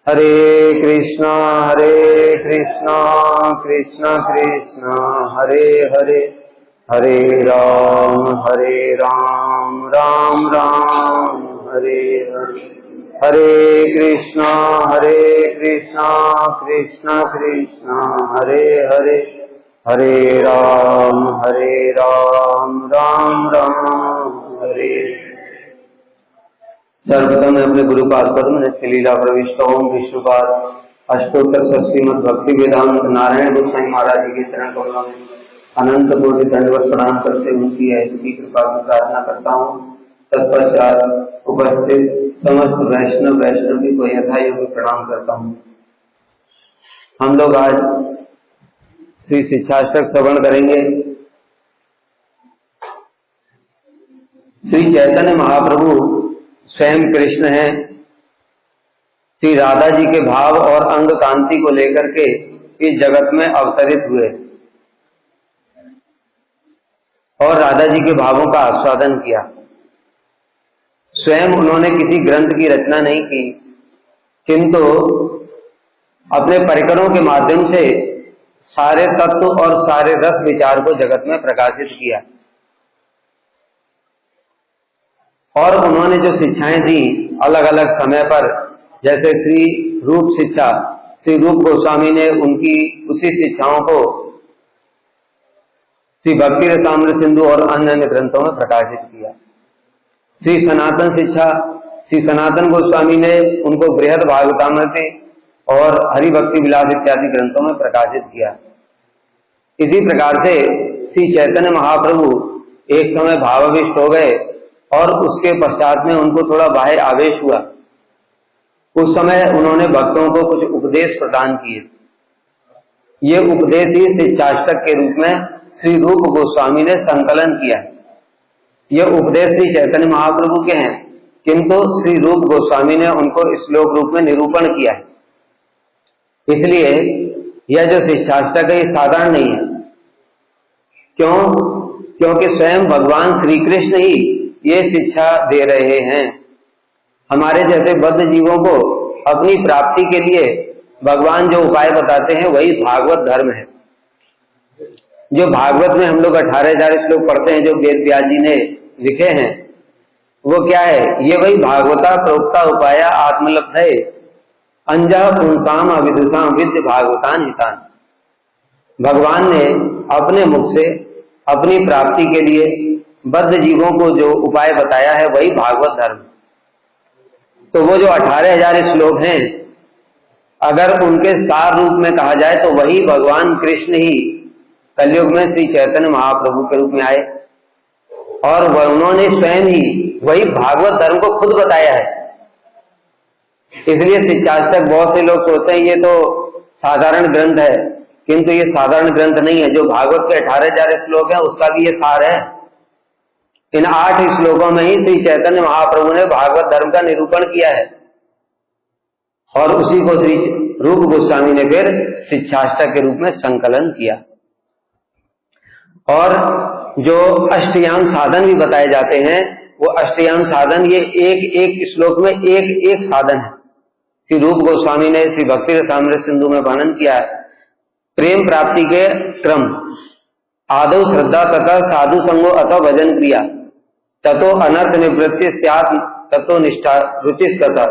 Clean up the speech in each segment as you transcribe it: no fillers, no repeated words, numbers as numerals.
हरे कृष्णा कृष्ण कृष्ण हरे हरे, हरे राम राम राम हरे हरे, हरे कृष्णा कृष्ण कृष्ण हरे हरे, हरे राम राम राम हरे। सर्वप्रथम मैं अपने गुरुपाद पद्म लीला प्रविष्ट ओम विष्णुपाद अष्टोत्तर श्रीमद भक्ति वेदांत नारायण गोस्वामी महाराज जी के चरण कमलों में अनंत कोटि दंडवत प्रणाम करते उनकी ऐसी कृपा की प्रार्थना करता हूँ। तत्पश्चात उपस्थित समस्त वैष्णवी को यथायोग्य प्रणाम करता हूँ। हम लोग आज श्री शिक्षाष्टक श्रवण करेंगे। श्री चैतन्य महाप्रभु स्वयं कृष्ण हैं। श्री राधा जी के भाव और अंग कांति को लेकर के इस जगत में अवतरित हुए और राधा जी के भावों का आस्वादन किया। स्वयं उन्होंने किसी ग्रंथ की रचना नहीं की, किंतु अपने परिकरों के माध्यम से सारे तत्व और सारे रस विचार को जगत में प्रकाशित किया। और उन्होंने जो शिक्षाएं दी अलग अलग समय पर, जैसे श्री रूप शिक्षा, श्री रूप गोस्वामी ने उनकी उसी शिक्षाओं को श्री भक्ति रसामृत सिंधु और अन्य अन्य ग्रंथों में प्रकाशित किया। श्री सनातन शिक्षा, श्री सनातन गोस्वामी ने उनको बृहद भागवतामृति और हरि भक्ति विलास इत्यादि ग्रंथों में प्रकाशित किया। इसी प्रकार से श्री चैतन्य महाप्रभु एक समय भावाविष्ट हो गए और उसके पश्चात में उनको थोड़ा बाह्य आवेश हुआ। उस समय उन्होंने भक्तों को कुछ उपदेश प्रदान किए। ये उपदेश ही शिक्षाष्टक के रूप में श्री रूप गोस्वामी ने संकलन किया। ये उपदेश श्री चैतन्य महाप्रभु के हैं, किंतु श्री रूप गोस्वामी ने उनको श्लोक रूप में निरूपण किया है। इसलिए यह जो शिक्षाष्टक है ये साधारण नहीं है। क्यों? क्योंकि स्वयं भगवान श्री कृष्ण ही ये शिक्षा दे रहे हैं। हमारे जैसे बद्ध जीवों को अपनी प्राप्ति के लिए भगवान जो उपाय बताते हैं वही भागवत धर्म है। जो भागवत में हम लोग 18,000 श्लोक पढ़ते हैं जो वेद व्यास जी ने लिखे हैं, वो क्या है? ये वही भागवता प्रोक्ता उपाय आत्मलब्ध है अंजः पुंसाम अविदुषाम विद्य भागवतान हितान। भगवान ने अपने मुख से अपनी प्राप्ति के लिए बद्ध जीवों को जो उपाय बताया है वही भागवत धर्म। तो वो जो 18,000 श्लोक हैं, अगर उनके सार रूप में कहा जाए तो वही भगवान कृष्ण ही कलयुग में श्री चैतन्य महाप्रभु के रूप में आए और उन्होंने स्वयं ही वही भागवत धर्म को खुद बताया है। इसलिए शिक्षाष्टक बहुत से लोग सोचते हैं ये तो साधारण ग्रंथ है, किंतु ये साधारण ग्रंथ नहीं है। जो भागवत के 18,000 श्लोक है उसका भी ये सार है। इन 8 श्लोकों में ही श्री चैतन्य महाप्रभु ने भागवत धर्म का निरूपण किया है और उसी को श्री रूप गोस्वामी ने फिर शिक्षाष्टक के रूप में संकलन किया। और जो अष्टयाम साधन भी बताए जाते हैं, वो अष्टयाम साधन ये एक एक श्लोक में एक एक साधन है। श्री रूप गोस्वामी ने श्री भक्ति रसामृत सिंधु में वर्णन किया है। प्रेम प्राप्ति के क्रम: आदौ श्रद्धा तथा साधु संगो अथवा भजन क्रिया, ततो अनर्थ निवृत्ति स्यात्, ततो निष्ठा रुचिस्तथा,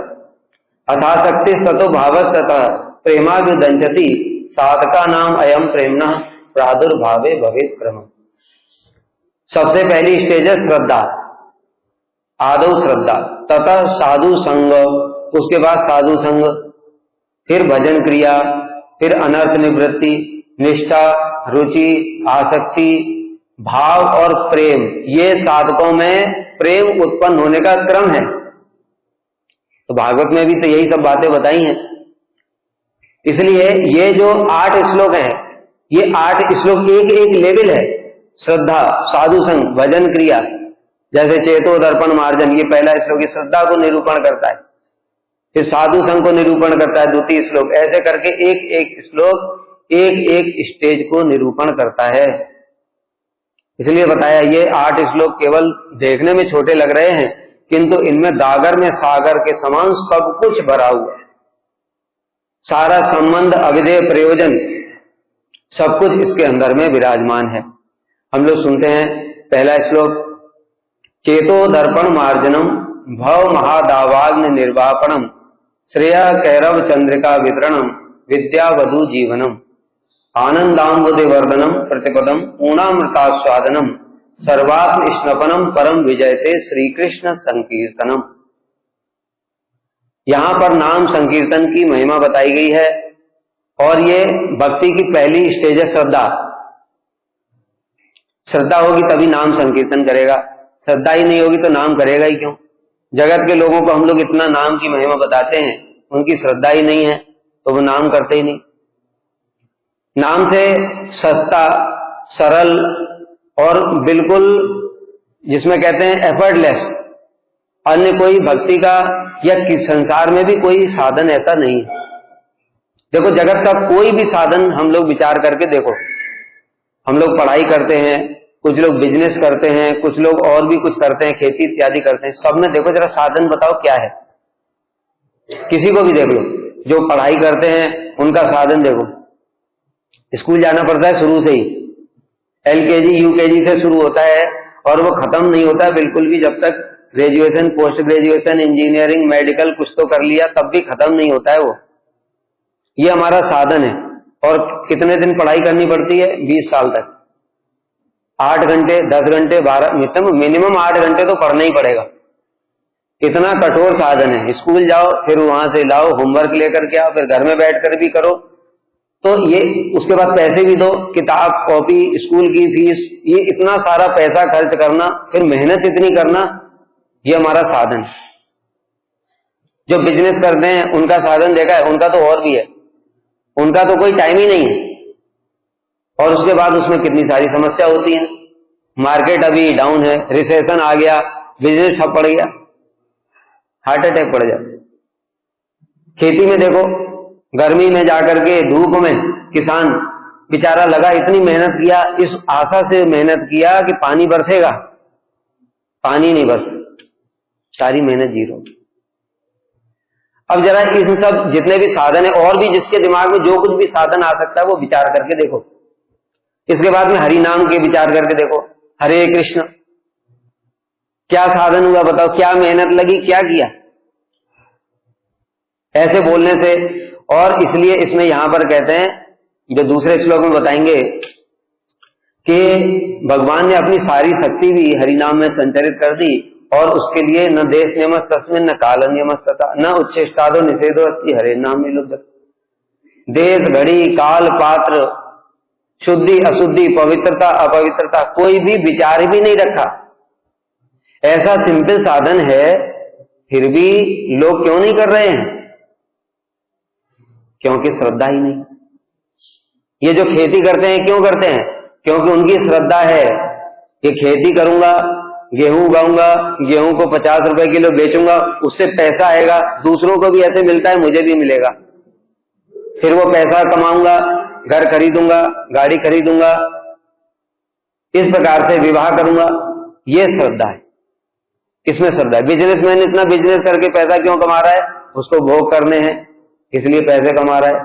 अथासक्ति ततो भावस्तथा, प्रेमाभिदंचति साधका नाम अयम प्रेमणः प्रादुर्भावे भवेत् क्रम। सबसे पहली स्टेज है श्रद्धा, आदौ श्रद्धा, तथा साधु संग, उसके बाद साधु संग, फिर भजन क्रिया, फिर अनर्थ निवृत्ति, निष्ठा, रुचि, आसक्ति, भाव और प्रेम। ये साधकों में प्रेम उत्पन्न होने का क्रम है। तो भागवत में भी तो यही सब बातें बताई हैं। इसलिए ये जो 8 श्लोक हैं, ये 8 श्लोक एक एक लेवल है। श्रद्धा, साधु संग, भजन क्रिया, जैसे चेतो दर्पण मार्जन, ये पहला श्लोक श्रद्धा को निरूपण करता है। फिर साधु संग को निरूपण करता है द्वितीय श्लोक। ऐसे करके एक एक श्लोक एक एक स्टेज को निरूपण करता है। इसलिए बताया ये 8 श्लोक केवल देखने में छोटे लग रहे हैं, किंतु इनमें दागर में सागर के समान सब कुछ भरा हुआ है। सारा संबंध, अविधेय प्रयोजन, सब कुछ इसके अंदर में विराजमान है। हम लोग सुनते हैं पहला श्लोक, चेतो दर्पण मार्जनम भव महादावाग्न निर्वापणम श्रेया कैरव चंद्रिका वितरणम विद्या वधु जीवनम आनंदाम्बुदि वर्धनम प्रतिपदम पूर्णामृतास्वादनम सर्वात्म स्नपनम परम विजयते श्री कृष्ण संकीर्तनम। यहां पर नाम संकीर्तन की महिमा बताई गई है और ये भक्ति की पहली स्टेज है श्रद्धा। श्रद्धा होगी तभी नाम संकीर्तन करेगा, श्रद्धा ही नहीं होगी तो नाम करेगा ही क्यों। जगत के लोगों को हम लोग इतना नाम की महिमा बताते हैं, उनकी श्रद्धा ही नहीं है तो वो नाम करते ही नहीं। नाम से सस्ता, सरल और बिल्कुल जिसमें कहते हैं एफर्टलेस, अन्य कोई भक्ति का या किस संसार में भी कोई साधन ऐसा नहीं है। देखो जगत का कोई भी साधन हम लोग विचार करके देखो, हम लोग पढ़ाई करते हैं, कुछ लोग बिजनेस करते हैं, कुछ लोग और भी कुछ करते हैं, खेती इत्यादि करते हैं, सब में देखो जरा साधन बताओ क्या है। किसी को भी देख लो, जो पढ़ाई करते हैं उनका साधन देखो, स्कूल जाना पड़ता है शुरू से ही, LKG UKG से शुरू होता है और वो खत्म नहीं होता है बिल्कुल भी, जब तक graduation, post graduation, engineering, medical कुछ तो कर लिया तब भी खत्म नहीं होता है वो। ये हमारा साधन है। और कितने दिन पढ़ाई करनी पड़ती है? 20 साल तक, 8 घंटे, 10 घंटे, 12, मिनिमम 8 घंटे तो पढ़ना ही पड़ेगा। इतना कठोर साधन है। स्कूल जाओ, फिर वहां से लाओ, होमवर्क लेकर के आओ, फिर घर में बैठकर भी करो, तो ये उसके बाद पैसे भी दो, किताब, कॉपी, स्कूल की फीस, ये इतना सारा पैसा खर्च करना, फिर मेहनत इतनी करना, ये हमारा साधन है। जो बिजनेस करते हैं उनका साधन देखा है, उनका तो और भी है, उनका तो कोई टाइम ही नहीं है। और उसके बाद उसमें कितनी सारी समस्या होती है। मार्केट अभी डाउन है, रिसेशन आ गया, बिजनेस ठप पड़ गया, हार्ट अटैक पड़ जाता। खेती में देखो, गर्मी में जाकर के धूप में किसान बेचारा लगा, इतनी मेहनत किया, इस आशा से मेहनत किया कि पानी बरसेगा, पानी नहीं बरसा, सारी मेहनत जीरो। अब जरा इन सब जितने भी साधन है, और भी जिसके दिमाग में जो कुछ भी साधन आ सकता है वो विचार करके देखो। इसके बाद में हरि नाम के विचार करके देखो, हरे कृष्ण, क्या साधन हुआ बताओ, क्या मेहनत लगी, क्या किया ऐसे बोलने से। और इसलिए इसमें यहां पर कहते हैं, जो दूसरे श्लोक में बताएंगे कि भगवान ने अपनी सारी शक्ति भी हरि नाम में संचरित कर दी, और उसके लिए न देश नियमस तस्मिन् न काल नियमस तथा न उच्छेष्टादो निषेधो अस्ति हरे नाम निलुब्ध। देश, घड़ी, काल, पात्र, शुद्धि, अशुद्धि, पवित्रता, अपवित्रता, कोई भी विचार भी नहीं रखा। ऐसा सिंपल साधन है, फिर भी लोग क्यों नहीं कर रहे हैं? क्योंकि श्रद्धा ही नहीं। ये जो खेती करते हैं क्यों करते हैं? क्योंकि उनकी श्रद्धा है कि खेती करूंगा, गेहूं उगाऊंगा, गेहूं को 50 रुपए किलो बेचूंगा, उससे पैसा आएगा, दूसरों को भी ऐसे मिलता है, मुझे भी मिलेगा, फिर वो पैसा कमाऊंगा, घर खरीदूंगा, गाड़ी खरीदूंगा, इस प्रकार से विवाह करूंगा। ये श्रद्धा है, इसमें श्रद्धा है। बिजनेसमैन इतना बिजनेस करके पैसा क्यों कमा रहा है? उसको भोग करने हैं, इसलिए पैसे कमा रहा है।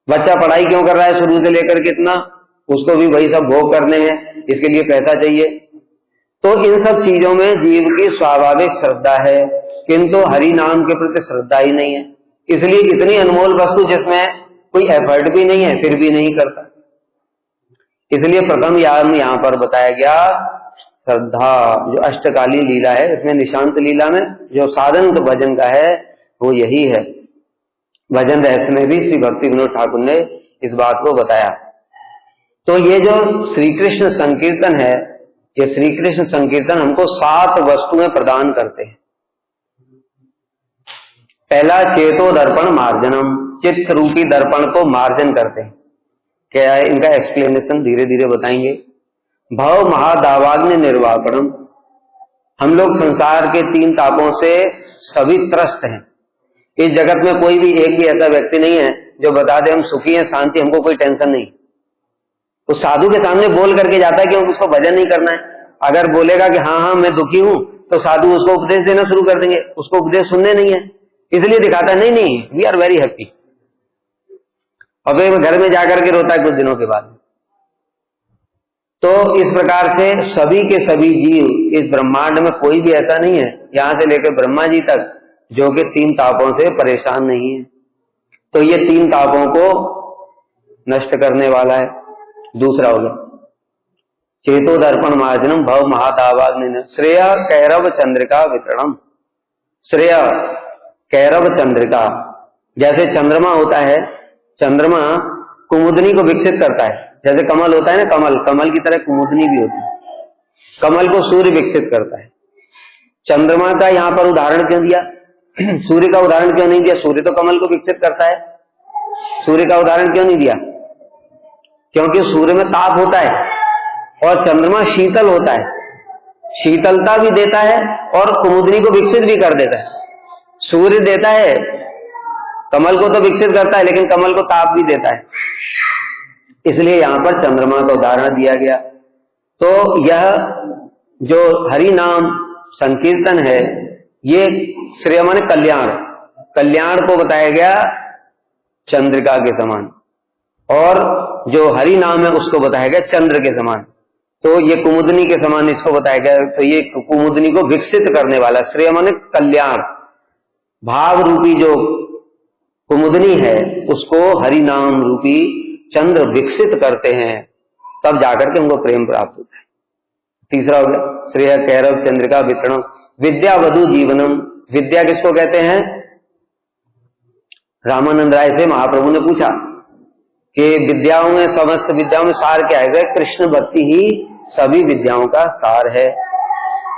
बच्चा पढ़ाई क्यों कर रहा है शुरू से लेकर के इतना? उसको भी वही सब भोग करने हैं, इसके लिए पैसा चाहिए। तो इन सब चीजों में जीव की स्वाभाविक श्रद्धा है, किंतु हरि नाम के प्रति श्रद्धा ही नहीं है। इसलिए इतनी अनमोल वस्तु जिसमें कोई एफर्ट भी नहीं है, फिर भी नहीं करता। इसलिए प्रथम यहां पर बताया गया श्रद्धा। जो अष्टकाली लीला है, इसमें निशांत लीला में जो साधन तो भजन का है वो यही है। भजन रहस्य में भी श्री भक्ति विनोद ठाकुर ने इस बात को बताया। तो ये जो श्री कृष्ण संकीर्तन है, ये श्री कृष्ण संकीर्तन हमको 7 वस्तुएं प्रदान करते हैं। पहला, चेतो दर्पण मार्जनम, चित्त रूपी दर्पण को मार्जन करते हैं। क्या है इनका एक्सप्लेनेशन धीरे धीरे बताएंगे। भव महादावाग्नि निर्वापणम, हम लोग संसार के 3 तापों से सभी त्रस्त हैं। इस जगत में कोई भी एक भी ऐसा व्यक्ति नहीं है जो बता दे हम सुखी हैं, शांति, हमको कोई टेंशन नहीं। तो साधु के सामने बोल करके जाता है क्योंकि उसको भजन नहीं करना है। अगर बोलेगा कि हाँ हाँ मैं दुखी हूं, तो साधु उसको उपदेश देना शुरू कर देंगे, उसको उपदेश सुनने नहीं है। इसलिए दिखाता है नहीं नहीं वी आर वेरी हैप्पी, और फिर घर में जाकर के रोता है कुछ दिनों के बाद। तो इस प्रकार से सभी के सभी जीव, इस ब्रह्मांड में कोई भी ऐसा नहीं है यहां से लेकर ब्रह्मा जी तक जो कि 3 तापों से परेशान नहीं है। तो ये 3 तापों को नष्ट करने वाला है। दूसरा हो गया चेतो दर्पण मार्जनम भव महादावाग्नि श्रेय कैरव चंद्रिका वितरणम। श्रेय कैरव चंद्रिका, जैसे चंद्रमा होता है, चंद्रमा कुमुदनी को विकसित करता है। जैसे कमल होता है ना, कमल की तरह कुमुदनी भी होती है। कमल को सूर्य विकसित करता है। चंद्रमा का यहाँ पर उदाहरण क्यों दिया? सूर्य का उदाहरण क्यों नहीं दिया? सूर्य तो कमल को विकसित करता है। सूर्य का उदाहरण क्यों नहीं दिया? क्योंकि सूर्य में ताप होता है और चंद्रमा शीतल होता है, शीतलता भी देता है और कुमुदनी को विकसित भी कर देता है। सूर्य देता है, कमल को तो विकसित करता है लेकिन कमल को ताप भी देता है, इसलिए यहां पर चंद्रमा का उदाहरण दिया गया। तो यह जो हरि नाम संकीर्तन है, ये श्रेय माने कल्याण, कल्याण को बताया गया चंद्रिका के समान, और जो हरि नाम है उसको बताया गया चंद्र के समान। तो ये कुमुदनी के समान इसको बताया गया। तो ये कुमुदनी को विकसित करने वाला, श्रेय माने कल्याण, भाव रूपी जो कुमुदनी है उसको हरि नाम रूपी चंद्र विकसित करते हैं, तब जाकर के उनको प्रेम प्राप्त होता है। तीसरा हो गया श्रेय कैरव चंद्रिका वितरणम विद्या वधु जीवनम। विद्या किसको कहते हैं? रामानंद राय से महाप्रभु ने पूछा कि विद्याओं में, समस्त विद्याओं में सार क्या है? कृष्ण भक्ति ही सभी विद्याओं का सार है।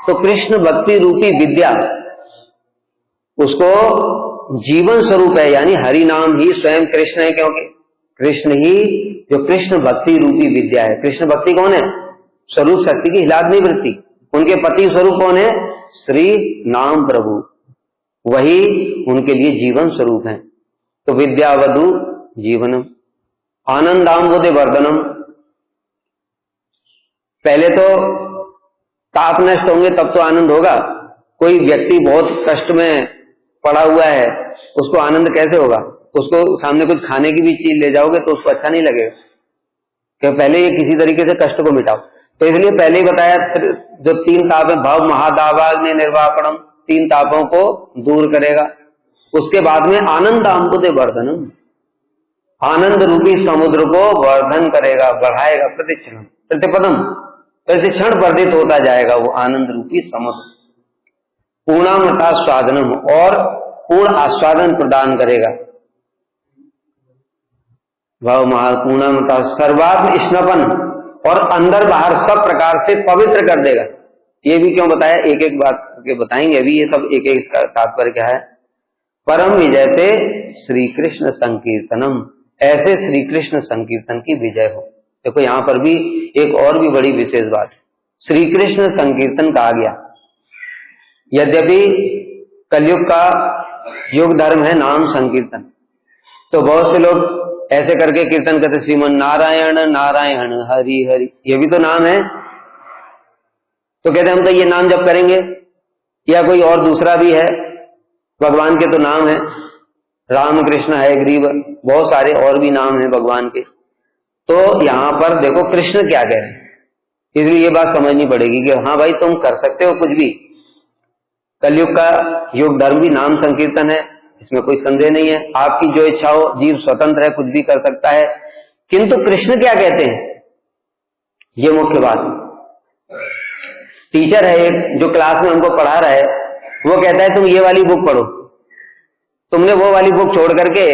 तो कृष्ण भक्ति रूपी विद्या उसको जीवन स्वरूप है, यानी हरि नाम ही स्वयं कृष्ण है, क्योंकि कृष्ण ही जो कृष्ण भक्ति रूपी विद्या है। कृष्ण भक्ति कौन है? स्वरूप शक्ति की हिलादनी वृत्ति। उनके पति स्वरूप कौन है? श्री नाम प्रभु, वही उनके लिए जीवन स्वरूप है। तो विद्यावधु जीवनम आनंदाम्बुदे वर्धनम। पहले तो ताप नष्ट होंगे तब तो आनंद होगा। कोई व्यक्ति बहुत कष्ट में पड़ा हुआ है, उसको आनंद कैसे होगा? उसको सामने कुछ खाने की भी चीज ले जाओगे तो उसको अच्छा नहीं लगेगा, कि पहले ये किसी तरीके से कष्ट को मिटाओ। तो इसलिए पहले ही बताया जो 3 ताप है, भव महादावाग्नि निर्वापणम, 3 तापों को दूर करेगा। उसके बाद में आनंदाम्बुदे वर्धनम, आनंद रूपी समुद्र को वर्धन करेगा, बढ़ाएगा। प्रतिक्षण प्रतिपदम, प्रतिक्षण वर्धित होता जाएगा वो आनंद रूपी समुद्र। पूर्णामृता स्वादनम, और पूर्ण आस्वादन प्रदान करेगा। वह महापूर्णामृता सर्वात्म स्नपन, और अंदर बाहर सब प्रकार से पवित्र कर देगा। ये भी क्यों बताया? एक एक बात के बताएंगे अभी, ये सब एक एक इसका तात्पर्य क्या है। परम विजय से श्री कृष्ण संकीर्तनम, ऐसे श्री कृष्ण संकीर्तन की विजय हो। देखो यहां पर भी एक और भी बड़ी विशेष बात है, श्री कृष्ण संकीर्तन कहा गया। यद्यपि कलयुग का युग धर्म है नाम संकीर्तन, तो बहुत से लोग ऐसे करके कीर्तन करते, श्रीमन नारायण नारायण हरि हरि, ये भी तो नाम है। तो कहते हम तो ये नाम जब करेंगे, या कोई और दूसरा भी है, भगवान के तो नाम है, राम कृष्ण है ग्रीव, बहुत सारे और भी नाम है भगवान के। तो यहां पर देखो कृष्ण क्या कह रहे हैं, इसलिए ये बात समझनी पड़ेगी कि हाँ भाई तुम कर सकते हो कुछ भी। कलयुग का युग धर्म भी नाम संकीर्तन है, इसमें कोई संदेह नहीं है। आपकी जो इच्छा हो, जीव स्वतंत्र है, कुछ भी कर सकता है। किंतु कृष्ण क्या कहते हैं, ये मुख्य बात है। टीचर है एक जो क्लास में हमको पढ़ा रहा है, वो कहता है तुम ये वाली बुक पढ़ो। तुमने वो वाली बुक छोड़ करके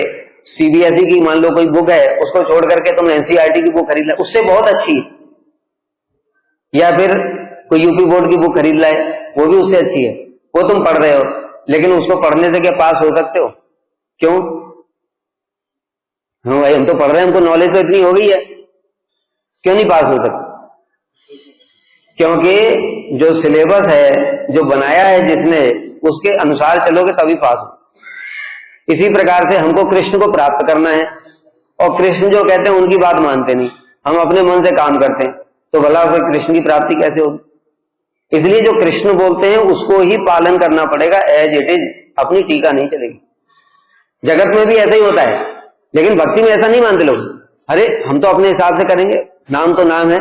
सीबीएसई की मान लो कोई बुक है, उसको छोड़ करके तुम एनसीईआरटी की बुक खरीद ला, उससे बहुत अच्छी। या फिर कोई यूपी बोर्ड की बुक खरीद लाए, वो भी उससे अच्छी है, वो तुम पढ़ रहे हो, लेकिन उसको पढ़ने से क्या पास हो सकते हो? क्यों? हाँ भाई हम तो पढ़ रहे हैं, हमको नॉलेज तो इतनी हो गई है, क्यों नहीं पास हो सकते? क्योंकि जो सिलेबस है, जो बनाया है जिसने, उसके अनुसार चलोगे तभी पास हो। इसी प्रकार से हमको कृष्ण को प्राप्त करना है, और कृष्ण जो कहते हैं उनकी बात मानते नहीं, हम अपने मन से काम करते हैं, तो भला फिर कृष्ण की प्राप्ति कैसे होगी? इसलिए जो कृष्ण बोलते हैं उसको ही पालन करना पड़ेगा एज इट इज, अपनी टीका नहीं चलेगी। जगत में भी ऐसा ही होता है, लेकिन भक्ति में ऐसा नहीं मानते लोग, अरे हम तो अपने हिसाब से करेंगे, नाम तो नाम है,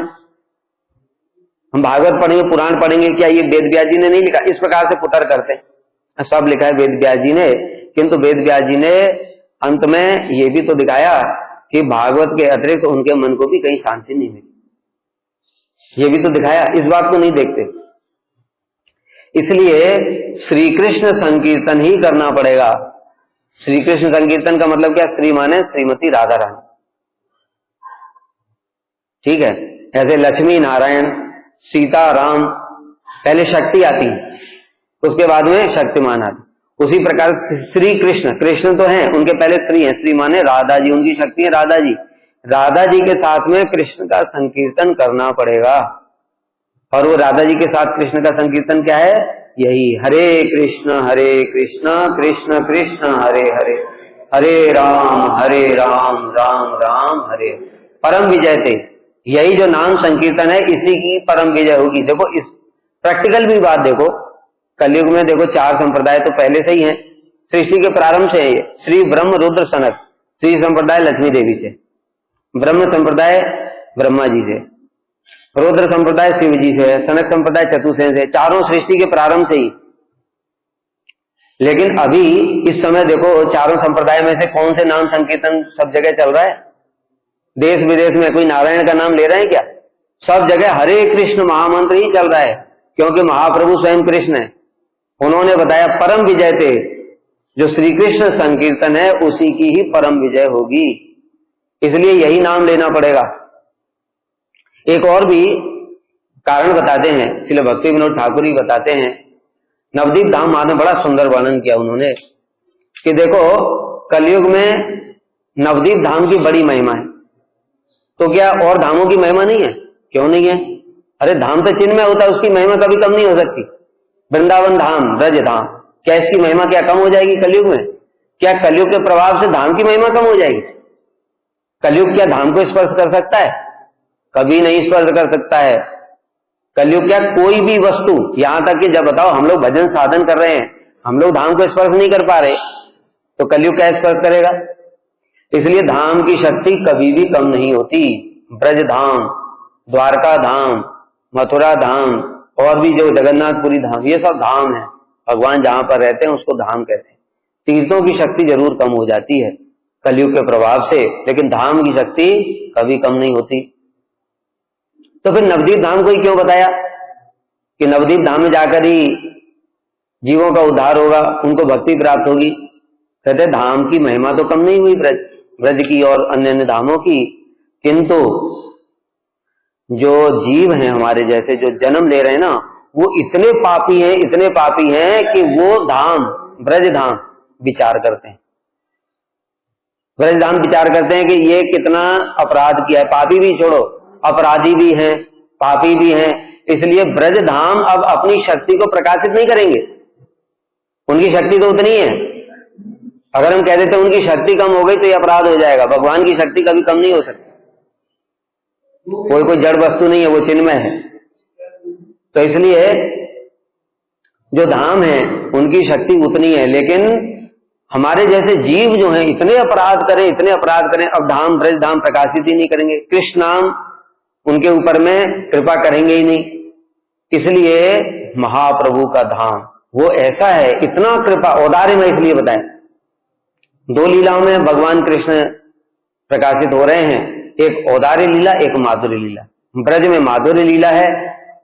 हम भागवत पढ़ेंगे, पुराण पढ़ेंगे, क्या ये वेद व्यास जी ने नहीं लिखा? इस प्रकार से पुतर करते हैं। सब लिखा है वेद व्यास जी ने, किंतु वेद व्यास जी ने अंत में ये भी तो दिखाया कि भागवत के अतिरिक्त उनके मन को भी कहीं शांति नहीं मिली, ये भी तो दिखाया। इस बात को नहीं देखते, इसलिए श्री कृष्ण संकीर्तन ही करना पड़ेगा। श्री कृष्ण संकीर्तन का मतलब क्या? श्री माने श्रीमती राधा रानी, ठीक है। ऐसे लक्ष्मी नारायण सीता राम, पहले शक्ति आती है, उसके बाद में शक्तिमान आती। उसी प्रकार श्री कृष्ण, कृष्ण तो हैं, उनके पहले श्री हैं, श्री माने राधा जी, उनकी शक्ति है राधा जी। राधा जी के साथ में कृष्ण का संकीर्तन करना पड़ेगा। और वो राधा जी के साथ कृष्ण का संकीर्तन क्या है? यही हरे कृष्ण कृष्ण कृष्ण हरे हरे, हरे राम राम राम हरे। परम विजय थे, यही जो नाम संकीर्तन है इसी की परम विजय होगी। देखो इस प्रैक्टिकल भी बात देखो, कलयुग में देखो 4 संप्रदाय तो पहले से ही हैं, सृष्टि के प्रारंभ से है। श्री ब्रह्म रुद्र सनक, श्री संप्रदाय लक्ष्मी देवी से, ब्रह्म संप्रदाय ब्रह्मा जी से, रुद्र संप्रदाय शिव जी से, सनक संप्रदाय चतुर्सेन से, चारों सृष्टि के प्रारंभ से ही। लेकिन अभी इस समय देखो चारों संप्रदाय में से कौन से नाम संकीर्तन सब जगह चल रहा है? देश विदेश में कोई नारायण का नाम ले रहे हैं क्या? सब जगह हरे कृष्ण महामंत्र ही चल रहा है, क्योंकि महाप्रभु स्वयं कृष्ण है। उन्होंने बताया परम विजय थे, जो श्री कृष्ण संकीर्तन है उसी की ही परम विजय होगी, इसलिए यही नाम लेना पड़ेगा। एक और भी कारण बताते हैं, श्रील भक्ति विनोद ठाकुर ही बताते हैं। नवदीप धाम महात्म्य में बड़ा सुंदर वर्णन किया उन्होंने कि देखो कलयुग में नवदीप धाम की बड़ी महिमा है, तो क्या और धामों की महिमा नहीं है? क्यों नहीं है? अरे धाम तो चिन्ह में होता है, उसकी महिमा कभी कम नहीं हो सकती। वृंदावन धाम, ब्रज धाम, क्या इसकी महिमा क्या कम हो जाएगी कलयुग में? क्या कलयुग के प्रभाव से धाम की महिमा कम हो जाएगी? कलयुग क्या धाम को स्पर्श कर सकता है? कभी नहीं स्पर्श कर सकता है। कलयुग क्या कोई भी वस्तु, यहां तक कि जब बताओ हम लोग भजन साधन कर रहे हैं, हम लोग धाम को स्पर्श नहीं कर पा रहे, तो कलयुग क्या स्पर्श करेगा? इसलिए धाम की शक्ति कभी भी कम नहीं होती। ब्रज धाम, द्वारका धाम, मथुरा धाम और भी जो जगन्नाथपुरी धाम, ये सब धाम है। भगवान जहां पर रहते हैं उसको धाम कहते हैं। तीर्थों की शक्ति जरूर कम हो जाती है कलयुग के प्रभाव से, लेकिन धाम की शक्ति कभी कम नहीं होती। तो फिर नवदीप धाम को ही क्यों बताया कि नवदीप धाम में जाकर ही जीवों का उद्धार होगा, उनको भक्ति प्राप्त होगी? कहते धाम की महिमा तो कम नहीं हुई ब्रज की और अन्य अन्य धामों की, किंतु जो जीव हैं हमारे जैसे जो जन्म ले रहे हैं ना, वो इतने पापी हैं कि वो धाम ब्रज धाम विचार करते हैं। ब्रज धाम विचार करते हैं कि ये कितना अपराध किया है। पापी भी छोड़ो, अपराधी भी हैं, पापी भी हैं, इसलिए ब्रज धाम अब अपनी शक्ति को प्रकाशित नहीं करेंगे। उनकी शक्ति तो उतनी है, अगर हम कह देते उनकी शक्ति कम हो गई तो ये अपराध हो जाएगा। भगवान की शक्ति कभी कम नहीं हो सकती, कोई जड़ वस्तु नहीं है, वो चिन्मय है। तो इसलिए जो धाम है उनकी शक्ति उतनी है, लेकिन हमारे जैसे जीव जो हैं इतने अपराध करें, अब धाम ब्रज धाम प्रकाशित ही नहीं करेंगे, कृष्ण नाम उनके ऊपर में कृपा करेंगे ही नहीं। इसलिए महाप्रभु का धाम वो ऐसा है, इतना कृपा औदार्य में, इसलिए बताएं 2 लीलाओं में भगवान कृष्ण प्रकाशित हो रहे हैं, एक औदार्य लीला, एक माधुर्य लीला। ब्रज में माधुर्य लीला है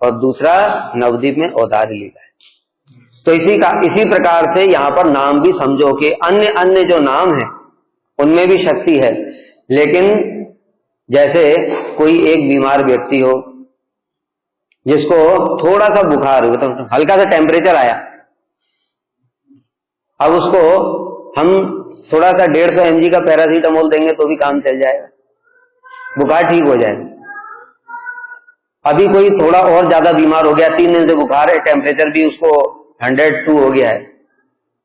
और दूसरा नवदीप में औदार्य लीला है। तो इसी प्रकार से यहाँ पर नाम भी समझो कि अन्य जो नाम है उनमें भी शक्ति है, लेकिन जैसे कोई एक बीमार व्यक्ति हो जिसको थोड़ा सा बुखार हो, तो हल्का सा टेम्परेचर आया, अब उसको हम थोड़ा सा 150 mg का पैरासीटामोल देंगे तो भी काम चल जाएगा, बुखार ठीक हो जाएगा। अभी कोई थोड़ा और ज्यादा बीमार हो गया, 3 दिन से बुखार है, टेम्परेचर भी उसको 102 हो गया है,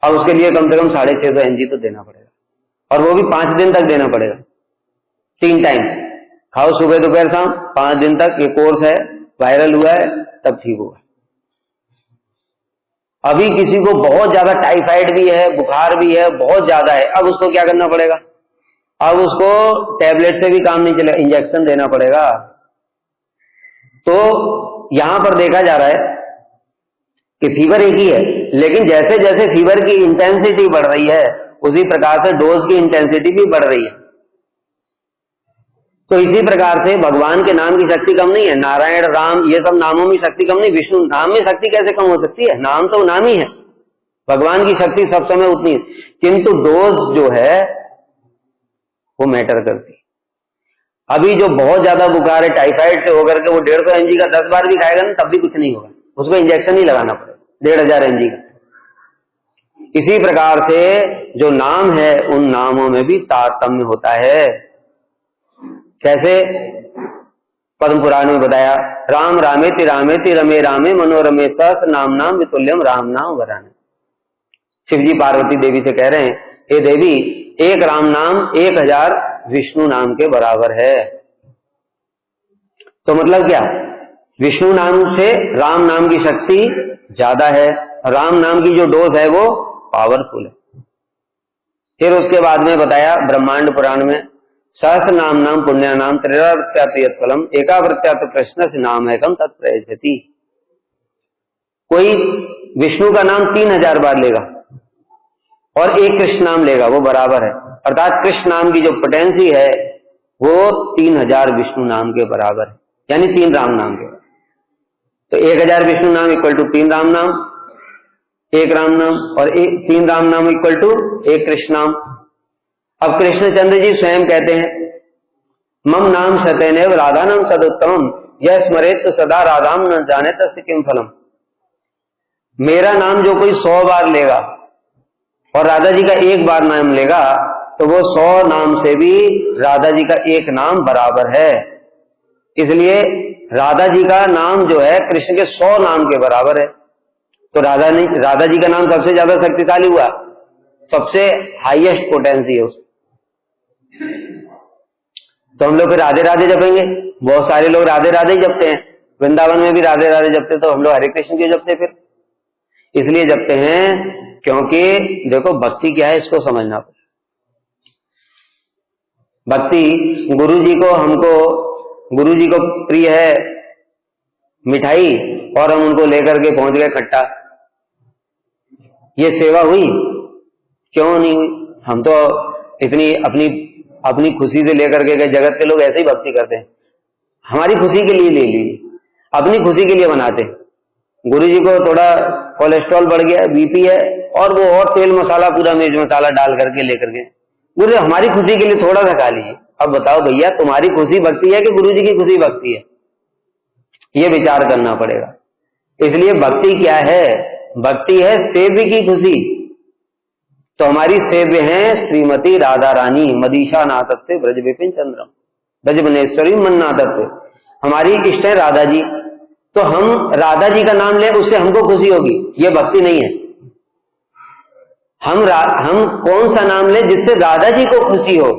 अब उसके लिए कम से कम 650 mg तो देना पड़ेगा, और वो भी 5 दिन तक देना पड़ेगा। 3 टाइम खाओ, सुबह दोपहर शाम, 5 दिन तक। ये कोर्स है, वायरल हुआ है, तब ठीक होगा। अभी किसी को बहुत ज्यादा टाइफाइड भी है, बुखार भी है, बहुत ज्यादा है, अब उसको क्या करना पड़ेगा? अब उसको टैबलेट से भी काम नहीं चलेगा, इंजेक्शन देना पड़ेगा। तो यहां पर देखा जा रहा है कि फीवर एक ही है, लेकिन जैसे जैसे फीवर की इंटेंसिटी बढ़ रही है उसी प्रकार से डोज की इंटेंसिटी भी बढ़ रही है। तो इसी प्रकार से भगवान के नाम की शक्ति कम नहीं है। नारायण, राम, ये सब नामों में शक्ति कम नहीं। विष्णु नाम में शक्ति कैसे कम हो सकती है? नाम तो नाम ही है, भगवान की शक्ति सब समय उतनी है, किंतु डोज जो है वो मैटर करती है। अभी जो बहुत ज्यादा बुखार है टाइफाइड से होकर के वो 150 mg का 10 बार भी खाएगा ना तब भी कुछ नहीं होगा, उसको इंजेक्शन ही लगाना पड़ेगा 1500 mg का। इसी प्रकार से जो नाम है उन नामों में भी तारतम्य होता है। कैसे? पद्म पुराण में बताया, राम रामेति रामेति रमे रामे मनोरमे सहस नाम नाम वितुल्यम राम नाम वराने। शिव जी पार्वती देवी से कह रहे हैं, हे देवी, एक राम नाम 1000 विष्णु नाम के बराबर है। तो मतलब क्या? विष्णु नाम से राम नाम की शक्ति ज्यादा है, राम नाम की जो डोज है वो पावरफुल है। फिर उसके बाद में बताया ब्रह्मांड पुराण में, सहस्र नाम नाम पुण्य नाम त्रिरावृत्यात् यत्फलम एकावृत्यात् कृष्ण से नाम एकम तत्प्रयच्छति। कोई विष्णु का नाम 3000 बार लेगा और एक कृष्ण नाम लेगा, वो बराबर है। अर्थात कृष्ण नाम की जो पोटेंसी है वो 3000 विष्णु नाम के बराबर है, यानी 3 राम नाम के। तो 1000 विष्णु नाम इक्वल टू 3 राम नाम, 1 राम नाम, और 3 राम नाम इक्वल टू 1 कृष्ण नाम। अब कृष्णचंद्र जी स्वयं कहते हैं, मम नाम शतैनेव राधा नाम सदुत्तमम यह स्मरेत तो सदा राधाम न जाने तस्य किम फलम। मेरा नाम जो कोई 100 बार लेगा और राधा जी का 1 बार नाम लेगा तो वो 100 नाम से भी राधा जी का 1 नाम बराबर है। इसलिए राधा जी का नाम जो है कृष्ण के 100 नाम के बराबर है। तो राधा जी का नाम सबसे ज्यादा शक्तिशाली हुआ, सबसे हाईएस्ट पोटेंसी है उसकी। तो हम लोग फिर राधे राधे जपेंगे। बहुत सारे लोग राधे राधे ही जपते हैं, वृंदावन में भी राधे राधे जपते, तो हम लोग हरे कृष्ण क्यों जपते? फिर इसलिए जपते हैं क्योंकि देखो भक्ति क्या है इसको समझना पड़ेगा। भक्ति गुरु जी को प्रिय है मिठाई और हम उनको लेकर के पहुंच गए खट्टा, ये सेवा हुई? क्यों नहीं हुई? हम तो इतनी अपनी खुशी से लेकर के गए। जगत के लोग ऐसे ही भक्ति करते हैं, हमारी खुशी के लिए ले ली, अपनी खुशी के लिए बनाते। गुरु जी को थोड़ा कोलेस्ट्रॉल बढ़ गया, बीपी है, और वो और तेल मसाला पूरा मिर्च मसाला डाल करके लेकर के, गुरु हमारी खुशी के लिए थोड़ा सा खा लीजिए। अब बताओ भैया, तुम्हारी खुशी भक्ति है कि गुरु जी की खुशी भक्ति है? ये विचार करना पड़ेगा। इसलिए भक्ति क्या है? भक्ति है सेव्य की खुशी। तो हमारी सेव्य हैं श्रीमती राधा रानी, मदीशा नाथत्ते ब्रज विपिन चंद्रम ब्रजबनेश्वरी मन नाथत्ते। हमारी इष्ट है राधा जी, तो हम राधा जी का नाम लें उससे हमको खुशी होगी, ये भक्ति नहीं है। हम कौन सा नाम लें जिससे राधा जी को खुशी हो,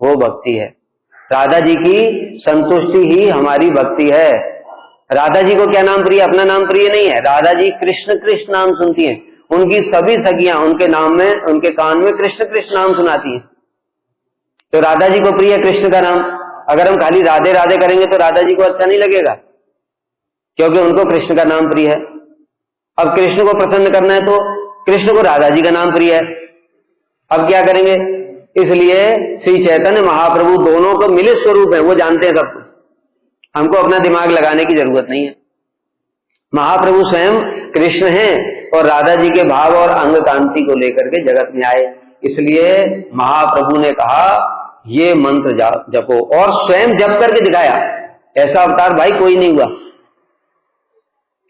वो भक्ति है। राधा जी की संतुष्टि ही हमारी भक्ति है। राधा जी को क्या नाम प्रिय? अपना नाम प्रिय नहीं है। राधा जी कृष्ण कृष्ण नाम सुनती हैं, उनकी सभी सखियां उनके नाम में, उनके कान में कृष्ण कृष्ण नाम सुनाती हैं। तो राधा जी को प्रिय कृष्ण का नाम। अगर हम खाली राधे राधे करेंगे तो राधा जी को अच्छा नहीं लगेगा, क्योंकि उनको कृष्ण का नाम प्रिय है। अब कृष्ण को प्रसन्न करना है तो कृष्ण को राधा जी का नाम प्रिय है, अब क्या करेंगे? इसलिए श्री चैतन्य महाप्रभु दोनों को मिलित स्वरूप है, वो जानते हैं सब कुछ, हमको अपना दिमाग लगाने की जरूरत नहीं है। महाप्रभु स्वयं कृष्ण हैं और राधा जी के भाव और अंग कांति को लेकर के जगत में आए। इसलिए महाप्रभु ने कहा ये मंत्र जपो, और स्वयं जप करके दिखाया। ऐसा अवतार भाई कोई नहीं हुआ।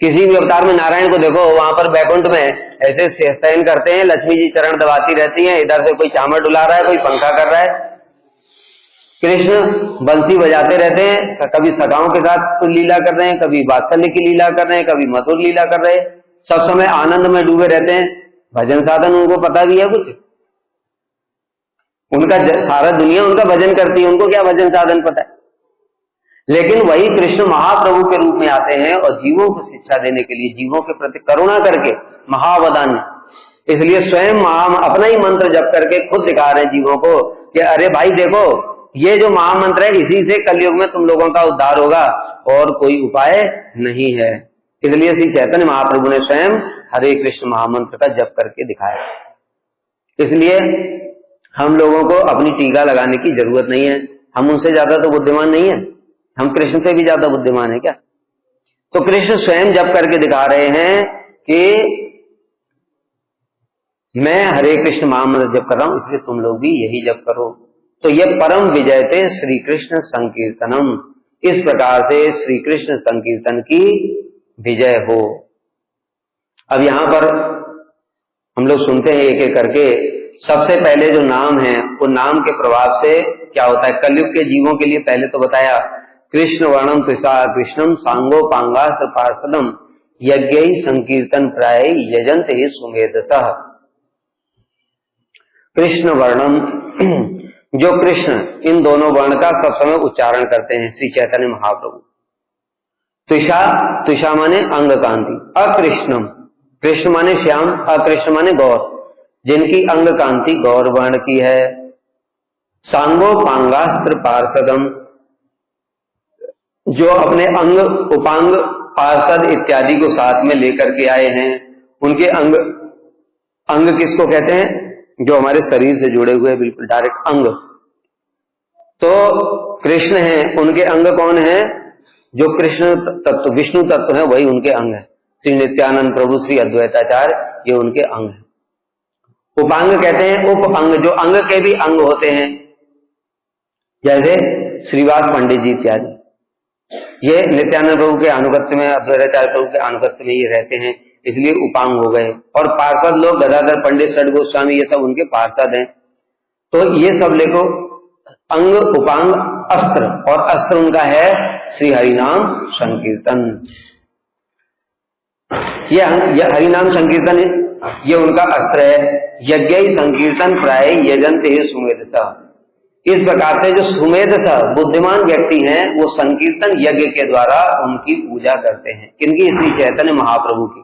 किसी भी अवतार में नारायण को देखो, वहां पर बैकुंठ में ऐसे शयन करते हैं, लक्ष्मी जी चरण दबाती रहती हैं, इधर से कोई चामर डुला रहा है, कोई पंखा कर रहा है। कृष्ण बंसी बजाते रहते हैं, कभी सखाओं के साथ लीला कर रहे हैं, कभी वात्सल्य की लीला कर रहे हैं, कभी मधुर लीला कर रहे हैं, सब समय आनंद में डूबे रहते हैं। भजन साधन उनको पता भी है कुछ? उनका सारा दुनिया उनका भजन करती है, उनको क्या भजन साधन पता है? लेकिन वही कृष्ण महाप्रभु के रूप में आते हैं और जीवों को शिक्षा देने के लिए, जीवों के प्रति करुणा करके, महावदान्य। इसलिए स्वयं अपना ही मंत्र जप करके खुद दिखा रहे हैं जीवों को कि अरे भाई देखो, ये जो महामंत्र है इसी से कलयुग में तुम लोगों का उद्धार होगा और कोई उपाय नहीं है। इसलिए श्री चैतन्य महाप्रभु ने स्वयं हरे कृष्ण महामंत्र का जप करके दिखाया। इसलिए हम लोगों को अपनी टीका लगाने की जरूरत नहीं है, हम उनसे ज्यादा तो बुद्धिमान नहीं है, हम कृष्ण से भी ज्यादा बुद्धिमान है क्या? तो कृष्ण स्वयं जप करके दिखा रहे हैं कि मैं हरे कृष्ण महामंत्र जप कर रहा हूं, इसलिए तुम लोग भी यही जप करो। तो यह परम विजयते श्री कृष्ण संकीर्तनम, इस प्रकार से श्री कृष्ण संकीर्तन की विजय हो। अब यहां पर हम लोग सुनते हैं एक एक करके। सबसे पहले जो नाम है वो नाम के प्रभाव से क्या होता है कलयुग के जीवों के लिए। पहले तो बताया कृष्ण वर्णम त्रिषा कृष्णम सांगो पांगास्त्र पार्षदम यज्ञ संकीर्तन प्राय यजंत ही सुमेधसः। कृष्ण वर्णम, जो कृष्ण इन दोनों वर्ण का सब समय उच्चारण करते हैं श्री चैतन्य महाप्रभु। त्रिषा, त्रिषा माने अंग कांति, अकृष्णम, कृष्ण माने श्याम, अकृष्ण माने गौर, जिनकी अंग कांति गौर वर्ण की है। सांगो पांगास्त्र पार्षदम, जो अपने अंग उपांग पार्षद इत्यादि को साथ में लेकर के आए हैं। उनके अंग, अंग किसको कहते हैं? जो हमारे शरीर से जुड़े हुए बिल्कुल डायरेक्ट अंग। तो कृष्ण हैं, उनके अंग कौन है? जो कृष्ण तत्व विष्णु तत्व है वही उनके अंग है। श्री नित्यानंद प्रभु, श्री अद्वैताचार्य, ये उनके अंग है। उपांग कहते हैं उप अंग, जो अंग के भी अंग होते हैं, जैसे श्रीवास पंडित जी इत्यादि। ये नित्यानंद प्रभु के अनुगत्य में, अद्वैताचार्य प्रभु के अनुगत्य में ये रहते हैं, इसलिए उपांग हो गए। और पार्षद लोग गदाधर पंडित, षड गोस्वामी, ये सब उनके पार्षद हैं। तो ये सब लेको अंग उपांग अस्त्र, और अस्त्र उनका है श्री हरिनाम संकीर्तन। ये हरिनाम संकीर्तन ये उनका अस्त्र है। यज्ञ संकीर्तन प्राय यजंत ही सुमेधसा। इस प्रकार से जो सुमेधसा बुद्धिमान व्यक्ति हैं वो संकीर्तन यज्ञ के द्वारा उनकी पूजा करते हैं। किनकी? श्री चैतन्य महाप्रभु की।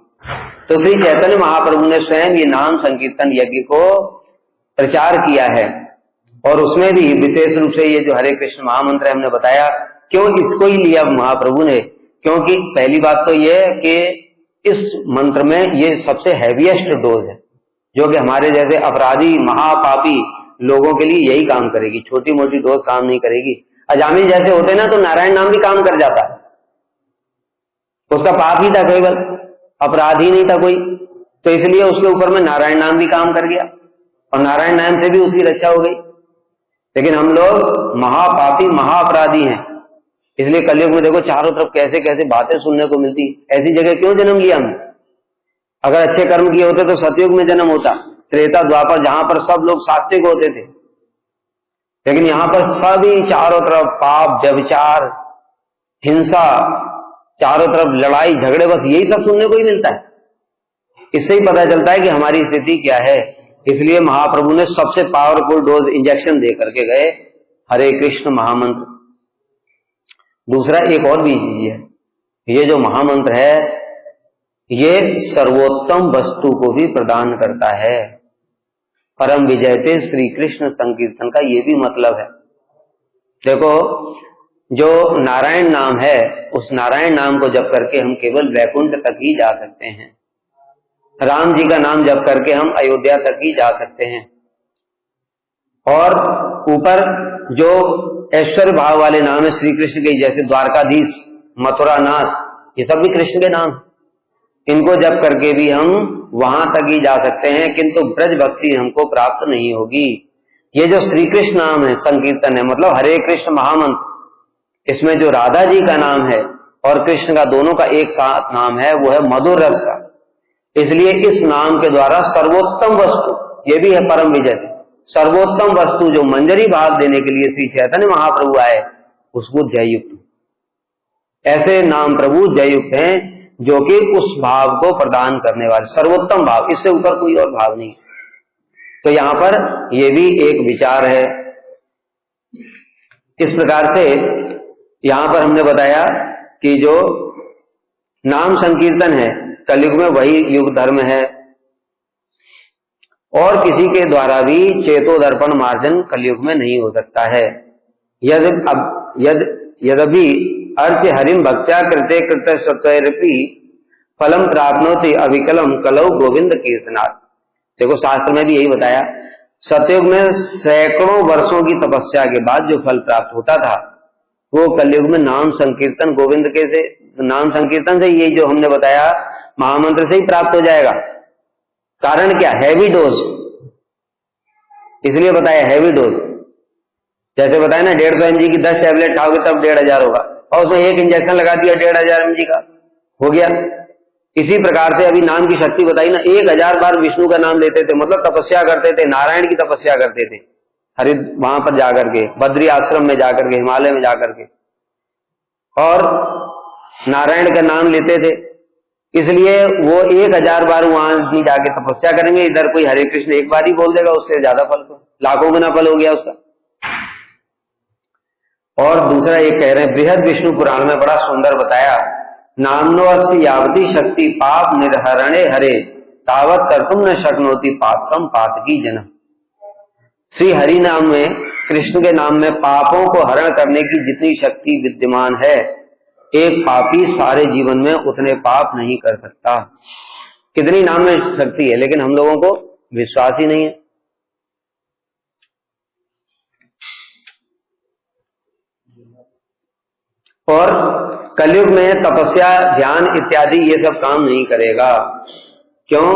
तो श्री चैतन्य महाप्रभु ने स्वयं ये नाम संकीर्तन यज्ञ को प्रचार किया है। और उसमें भी विशेष रूप से ये जो हरे कृष्ण महामंत्र हमने बताया, क्यों इसको ही लिया महाप्रभु ने? क्योंकि पहली बात तो ये है कि इस मंत्र में ये सबसे हैवीएस्ट डोज है, जो कि हमारे जैसे अपराधी महापापी लोगों के लिए यही काम करेगी। छोटी मोटी डोज काम नहीं करेगी। अजामिल जैसे होते ना तो नारायण नाम भी काम कर जाता है, उसका पाप ही था केवल, अपराध ही नहीं था कोई, तो इसलिए उसके ऊपर में नारायण नाम भी काम कर गया और नारायण नाम से भी उसकी रक्षा हो गई। लेकिन हम लोग महापापी महाअपराधी हैं, इसलिए कलयुग में देखो चारों तरफ कैसे कैसे बातें सुनने को मिलती। ऐसी जगह क्यों जन्म लिया हमने? अगर अच्छे कर्म किए होते तो सतयुग में जन्म होता, त्रेता द्वापर, जहां पर सब लोग सात्विक होते थे। लेकिन यहां पर सभी चारों तरफ पाप, व्यभिचार, हिंसा, चारों तरफ लड़ाई झगड़े, बस यही सब सुनने को ही मिलता है। इससे ही पता चलता है कि हमारी स्थिति क्या है। इसलिए महाप्रभु ने सबसे पावरफुल डोज इंजेक्शन दे करके गए, हरे कृष्ण महामंत्र। दूसरा एक और भी चीज है, ये जो महामंत्र है ये सर्वोत्तम वस्तु को भी प्रदान करता है। परम विजयते श्री कृष्ण संकीर्तन का ये भी मतलब है। देखो, जो नारायण नाम है उस नारायण नाम को जप करके हम केवल वैकुंठ तक ही जा सकते हैं। राम जी का नाम जप करके हम अयोध्या तक ही जा सकते हैं। और ऊपर जो ऐश्वर्य भाव वाले नाम है श्री कृष्ण के, जैसे द्वारकाधीश, मथुरानाथ, ये सब भी कृष्ण के नाम। इनको जप करके भी हम वहां तक ही जा सकते हैं, किंतु ब्रज भक्ति हमको प्राप्त नहीं होगी। ये जो श्री कृष्ण नाम है संकीर्तन है, मतलब हरे कृष्ण महामंत्र, इसमें जो राधा जी का नाम है और कृष्ण का दोनों का एक साथ नाम है वो है मधुर रस का। इसलिए इस नाम के द्वारा सर्वोत्तम वस्तु, ये भी है परम विजय, सर्वोत्तम वस्तु जो मंजरी भाव देने के लिए श्री चैतन्य महाप्रभु आए, उसको जययुक्त। ऐसे नाम प्रभु जययुक्त हैं जो कि उस भाव को प्रदान करने वाले, सर्वोत्तम भाव, इससे ऊपर कोई और भाव नहीं। तो यहां पर यह भी एक विचार है। इस प्रकार से यहां पर हमने बताया कि जो नाम संकीर्तन है कलयुग में वही युग धर्म है। और किसी के द्वारा भी चेतोदर्पण मार्जन कलयुग में नहीं हो सकता है। यद्यपि अर्च हरिम भक्त्या कृते कृत सत्वरपि फलम प्राप्नोति अविकलम कलौ गोविंद कीर्तनाथ। देखो शास्त्र में भी यही बताया, सतयुग में सैकड़ों वर्षों की तपस्या के बाद जो फल प्राप्त होता था वो कलयुग में नाम संकीर्तन गोविंद के से, नाम संकीर्तन से, ये जो हमने बताया महामंत्र से ही प्राप्त हो जाएगा। कारण क्या? हैवी डोज, इसलिए बताया हैवी डोज। जैसे बताया ना 150 mg की 10 टैबलेट खाओगे तब 1500 होगा, और उसमें एक इंजेक्शन लगा दिया 1500 mg का, हो गया। इसी प्रकार से अभी नाम की शक्ति बताई ना, 1000 बार विष्णु का नाम लेते थे, मतलब तपस्या करते थे, नारायण की तपस्या करते थे, वहां पर जाकर के, बद्री आश्रम में जाकर के, हिमालय में जाकर के, और नारायण का नाम लेते थे। इसलिए वो 1000 बार वहां नहीं जाके तपस्या करेंगे, इधर कोई हरे कृष्ण एक बार ही बोल देगा, उससे ज्यादा फल, लाखों गुना फल हो गया उसका। और दूसरा एक कह रहे हैं, बृहद विष्णु पुराण में बड़ा सुंदर बताया, नामनो अस्ति यावती शक्ति पाप निर्हरणे हरे तावत कर्तुम न शक्नोति पातकम पातकी जन। श्री हरि नाम में, कृष्ण के नाम में पापों को हरण करने की जितनी शक्ति विद्यमान है, एक पापी सारे जीवन में उतने पाप नहीं कर सकता। कितनी नाम में शक्ति है, लेकिन हम लोगों को विश्वास ही नहीं है। और कलयुग में तपस्या, ध्यान इत्यादि ये सब काम नहीं करेगा। क्यों?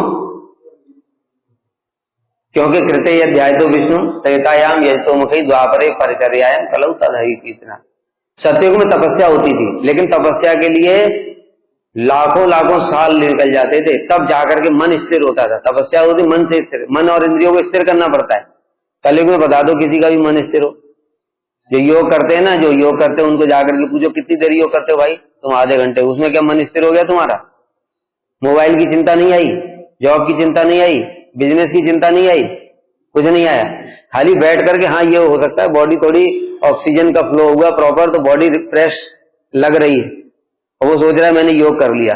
क्योंकि कृते यध्यायतो विष्णु त्रेतायाम यजतो मुखी द्वापरे परिचर्यायाम कलौ तदहि कीर्तना। सतयुग में तपस्या होती थी, लेकिन तपस्या के लिए लाखों लाखों साल निकल जाते थे, तब जाकर के मन स्थिर होता था। तपस्या होती मन से स्थिर, मन और इंद्रियों को स्थिर करना पड़ता है। कलयुग में बता दो किसी का भी मन स्थिर हो। जो योग करते हैं ना, जो योग करते हैं उनको जाकर के पूछो कितनी देर योग करते हो भाई? तुम आधे घंटे। उसमें क्या मन स्थिर हो गया तुम्हारा? मोबाइल की चिंता नहीं आई, जॉब की चिंता नहीं आई, बिजनेस की चिंता नहीं आई, कुछ नहीं आया। खाली बैठ करके, हाँ ये हो सकता है बॉडी थोड़ी ऑक्सीजन का फ्लो हुआ प्रॉपर, तो बॉडी फ्रेश लग रही है, और वो सोच रहा है मैंने योग कर लिया।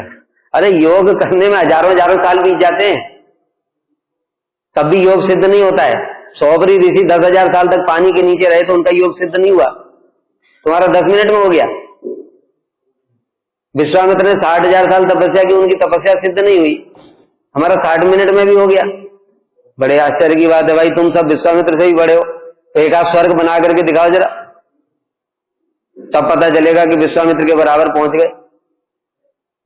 अरे योग करने में हजारों हजारों साल बीत जाते हैं, तब भी योग सिद्ध नहीं होता है। सौबरी ऋषि 10,000 साल तक पानी के नीचे रहे तो उनका योग सिद्ध नहीं हुआ, तुम्हारा 10 मिनट में हो गया। विश्वामित्र ने 60,000 साल तपस्या की, उनकी तपस्या सिद्ध नहीं हुई, हमारा 60 मिनट में भी हो गया। बड़े आश्चर्य की बात है भाई, तुम सब विश्वामित्र से ही बड़े हो, तो एक आध स्वर्ग बना करके दिखाओ जरा, तब पता चलेगा कि विश्वामित्र के बराबर पहुंच गए।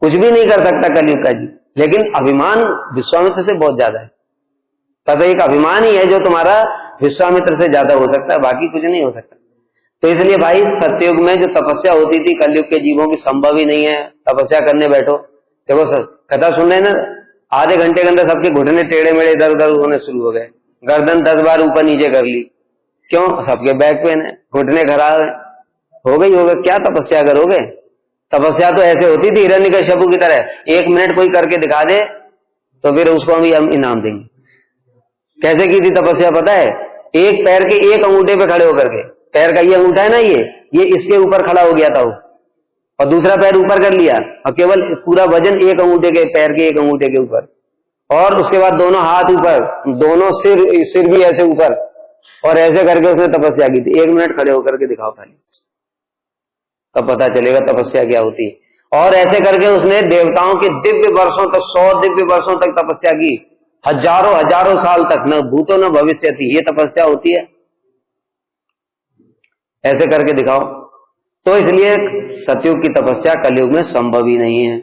कुछ भी नहीं कर सकता कलयुग का जी, लेकिन अभिमान विश्वामित्र से बहुत ज्यादा है। तब एक अभिमान ही है जो तुम्हारा विश्वामित्र से ज्यादा हो सकता है, बाकी कुछ नहीं हो सकता। तो इसलिए भाई सत्ययुग में जो तपस्या होती थी, कलयुग के जीवों की संभव ही नहीं है। तपस्या करने बैठो, देखो सर कथा सुन रहे ना, आधे घंटे के अंदर सबके घुटने टेढ़े मेढ़े इधर उधर होने शुरू हो गए, गर्दन 10 बार ऊपर नीचे कर ली। क्यों? सबके बैक पेन है, घुटने खराब है, हो गई होगा। क्या तपस्या करोगे? तपस्या तो ऐसे होती थी हिरण्यकश्यप की तरह, 1 मिनट कोई करके दिखा दे तो फिर उसको हम इनाम देंगे। कैसे की थी तपस्या पता है? एक पैर के एक अंगूठे पे खड़े होकर के, पैर का ये अंगूठा है ना, ये इसके ऊपर खड़ा हो गया था वो, और दूसरा पैर ऊपर कर लिया, और केवल पूरा वजन एक अंगूठे के, पैर के एक अंगूठे के ऊपर, और उसके बाद दोनों हाथ ऊपर, दोनों सिर भी ऐसे ऊपर, और ऐसे करके उसने तपस्या की थी। 1 मिनट खड़े होकर के दिखाओ खाली, तब पता चलेगा तपस्या क्या होती है। और ऐसे करके उसने देवताओं के दिव्य वर्षों तक, 100 दिव्य वर्षों तक तपस्या की, हजारों हजारों साल तक, न भूतो न भविष्य थी, ये तपस्या होती है। ऐसे करके दिखाओ। तो इसलिए सतयुग की तपस्या कलयुग में संभव ही नहीं है।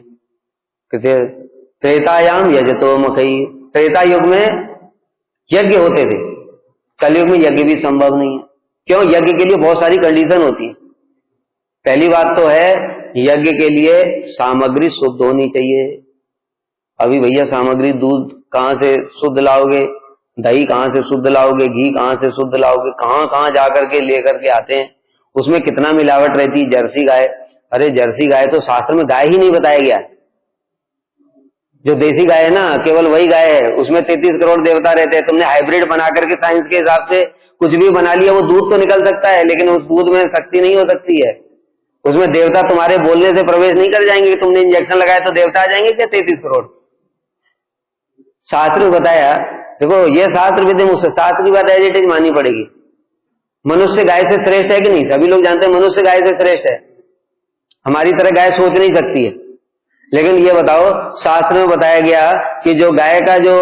त्रेतायाम यजतो मुखई, त्रेता युग में यज्ञ होते थे, कलयुग में यज्ञ भी संभव नहीं है। क्यों? यज्ञ के लिए बहुत सारी कंडीशन होती है। पहली बात तो है यज्ञ के लिए सामग्री शुद्ध होनी चाहिए। अभी भैया सामग्री, दूध कहां से शुद्ध लाओगे, दही कहां से शुद्ध लाओगे, घी कहां से शुद्ध लाओगे, कहां कहां जाकर के लेकर के आते हैं, उसमें कितना मिलावट रहती है। जर्सी गाय, अरे जर्सी गाय तो शास्त्र में गाय ही नहीं बताया गया। जो देसी गाय है ना, केवल वही गाय है, उसमें 33 करोड़ देवता रहते हैं। तुमने हाइब्रिड बना करके साइंस के हिसाब से कुछ भी बना लिया, वो दूध तो निकल सकता है, लेकिन उस दूध में शक्ति नहीं हो सकती है। उसमें देवता तुम्हारे बोलने से प्रवेश नहीं कर जाएंगे। तुमने इंजेक्शन लगाया तो देवता आ जाएंगे क्या 33 करोड़? शास्त्र में बताया, देखो ये शास्त्र विधि मुझसे, शास्त्र की बात एज इट इज माननी पड़ेगी। मनुष्य गाय से श्रेष्ठ है कि नहीं? सभी लोग जानते हैं मनुष्य गाय से श्रेष्ठ है, हमारी तरह गाय सोच नहीं सकती है। लेकिन ये बताओ, शास्त्र में बताया गया कि जो गाय का जो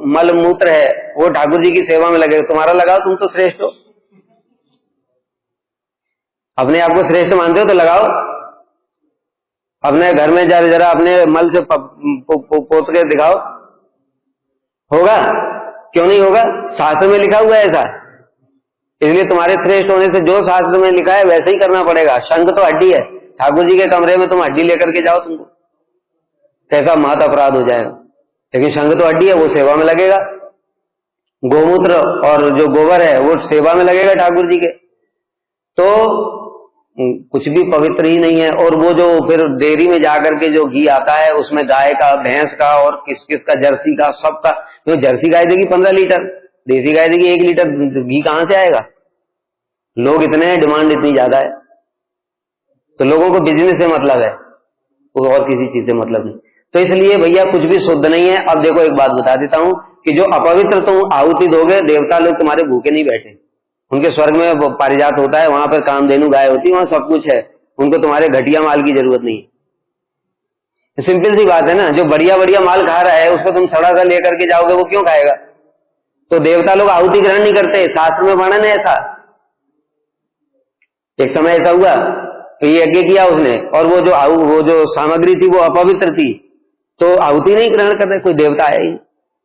मल मूत्र है वो ठाकुर जी की सेवा में लगेगा, तुम्हारा लगाओ, तुम तो श्रेष्ठ हो। अपने आप को श्रेष्ठ मानते हो तो लगाओ, अपने घर में जरा जरा अपने मल से पोत के दिखाओ, होगा? क्यों नहीं होगा? शास्त्र में लिखा हुआ है ऐसा। इसलिए तुम्हारे श्रेष्ठ होने से जो शास्त्र में लिखा है वैसे ही करना पड़ेगा। शंख तो हड्डी है, ठाकुर जी के कमरे में तुम हड्डी लेकर के जाओ, तुमको कैसा महत अपराध हो जाएगा। लेकिन शंख तो हड्डी है, वो सेवा में लगेगा। गोमूत्र और जो गोबर है वो सेवा में लगेगा ठाकुर जी के। तो कुछ भी पवित्र ही नहीं है। और वो जो फिर डेयरी में जाकर के जो घी आता है उसमें गाय का, भैंस का और किस किस का, जर्सी का, सबका। तो जर्सी गाय देगी 15 लीटर, देसी गाय देगी 1 लीटर, घी कहां से आएगा? लोग इतने हैं, डिमांड इतनी ज्यादा है, तो लोगों को बिजनेस से मतलब है, और किसी चीज से मतलब नहीं। तो इसलिए भैया कुछ भी शुद्ध नहीं है। अब देखो एक बात बता देता हूं कि जो अपवित्र तुम आहुति दोगे, देवता लोग तुम्हारे भूखे नहीं बैठे। उनके स्वर्ग में पारिजात होता है, वहां पर कामधेनु गाय होती है, वहां सब कुछ है, उनको तुम्हारे घटिया माल की जरूरत नहीं है। सिंपल सी बात है ना, जो बढ़िया बढ़िया माल खा रहा है उसको तुम सड़ा सा लेकर के जाओगे, वो क्यों खाएगा? तो देवता लोग आहुति ग्रहण नहीं करते, शास्त्र में वर्णन है ऐसा। एक समय ऐसा हुआ तो ये यज्ञ किया उसने, और वो जो सामग्री थी वो अपवित्र थी, तो आहुति नहीं ग्रहण कर रहे, कोई देवता आया ही।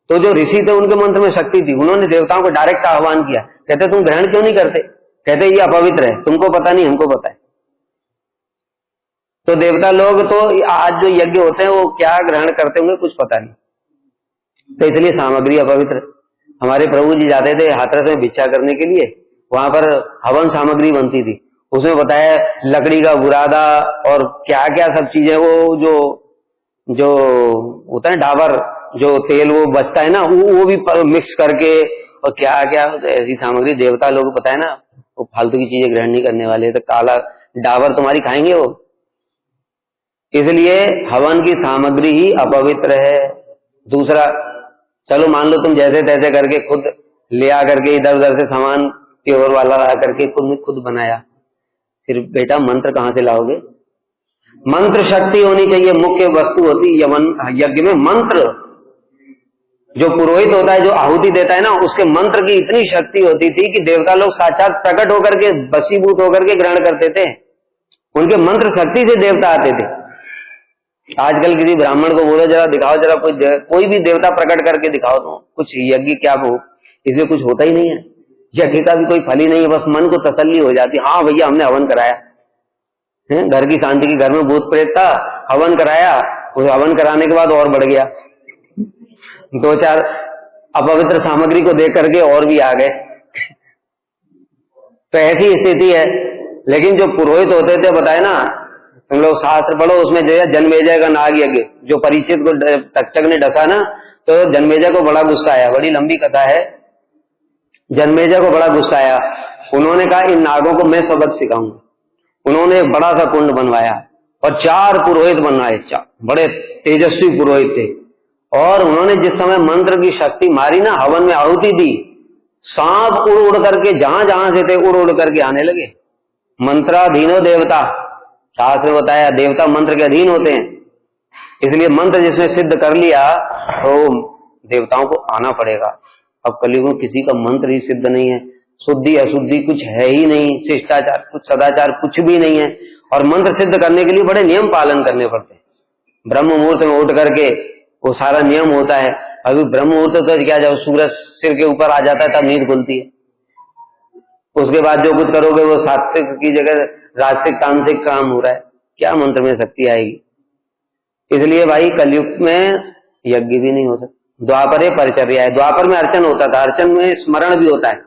तो जो ऋषि थे उनके मंत्र में शक्ति थी, उन्होंने देवताओं को डायरेक्ट आह्वान किया, कहते तुम ग्रहण क्यों नहीं करते? कहते ये अपवित्र है, तुमको पता नहीं, हमको पता है। तो देवता लोग तो आज जो यज्ञ होते हैं वो क्या ग्रहण करते होंगे कुछ पता नहीं, तो इसलिए सामग्री अपवित्र। हमारे प्रभु जी जाते थे हाथरस में भिक्षा करने के लिए, वहां पर हवन सामग्री बनती थी, उसमें बताया लकड़ी का बुरादा और क्या क्या सब चीजें, वो जो होता है डाबर जो तेल वो बचता है ना, वो भी मिक्स करके, और क्या क्या ऐसी सामग्री। देवता लोग पता है ना वो फालतू की चीजें ग्रहण नहीं करने वाले, तो काला डाबर तुम्हारी खाएंगे वो। इसलिए हवन की सामग्री ही अपवित्र है। दूसरा, चलो मान लो तुम जैसे तैसे करके खुद ले आकर के इधर उधर से सामान प्योर वाला ला करके खुद बनाया, फिर बेटा मंत्र कहां से लाओगे? मंत्र शक्ति होनी चाहिए, मुख्य वस्तु होती है यज्ञ में मंत्र। जो पुरोहित होता है, जो आहुति देता है ना, उसके मंत्र की इतनी शक्ति होती थी कि देवता लोग साक्षात प्रकट होकर के, वशीभूत होकर के ग्रहण करते थे। उनके मंत्र शक्ति से देवता आते थे। आजकल किसी ब्राह्मण को बोलो जरा दिखाओ, जरा कोई भी देवता प्रकट करके दिखाओ, तो कुछ यज्ञ क्या हो, इसमें कुछ होता ही नहीं है, यज्ञ का भी कोई फल ही नहीं है। बस मन को तसल्ली हो जाती, हाँ भैया हमने हवन कराया है, घर की शांति की, घर में भूत प्रेत था, हवन कराया, उस हवन कराने के बाद और बढ़ गया, 2-4 अपवित्र सामग्री को देख करके और भी आ गए। तो ऐसी स्थिति है। लेकिन जो पुरोहित होते थे, बताए ना, तुम लोग शास्त्र पढ़ो, उसमें जो है जन्मेजय का नाग यज्ञ, जो परीक्षित को तक्षक ने डसा ना, तो जन्मेजय को बड़ा गुस्सा आया, बड़ी लंबी कथा है। जन्मेजय को बड़ा गुस्सा आया, उन्होंने कहा इन नागों को मैं सबक सिखाऊंगा। उन्होंने एक बड़ा सा कुंड बनवाया और 4 पुरोहित बनवाए, बड़े तेजस्वी पुरोहित थे, और उन्होंने जिस समय मंत्र की शक्ति मारी ना, हवन में आहुति दी, सांप उड़ उड़ करके जहां जहां से थे उड़ उड़ करके आने लगे। मंत्राधीनो देवता, शास्त्र में बताया देवता मंत्र के अधीन होते हैं। इसलिए मंत्र जिसने सिद्ध कर लिया तो देवताओं को आना पड़ेगा। अब कलयुग में किसी का मंत्र ही सिद्ध नहीं है, शुद्धि अशुद्धि कुछ है ही नहीं, शिष्टाचार कुछ, सदाचार कुछ भी नहीं है। और मंत्र सिद्ध करने के लिए बड़े नियम पालन करने पड़ते हैं। ब्रह्म मुहूर्त में उठ करके वो सारा नियम होता है। अभी ब्रह्म मुहूर्त तो क्या, जब सूरज सिर के ऊपर आ जाता है तब नींद खुलती है, उसके बाद जो कुछ करोगे वो सात्विक की जगह राजसिक तांत्रिक काम हो रहा है, क्या मंत्र में शक्ति आएगी? इसलिए भाई कलयुग में यज्ञ भी नहीं हो सकता। द्वापर परिचर्या है, द्वापर में अर्चन होता था, अर्चन में स्मरण भी होता है।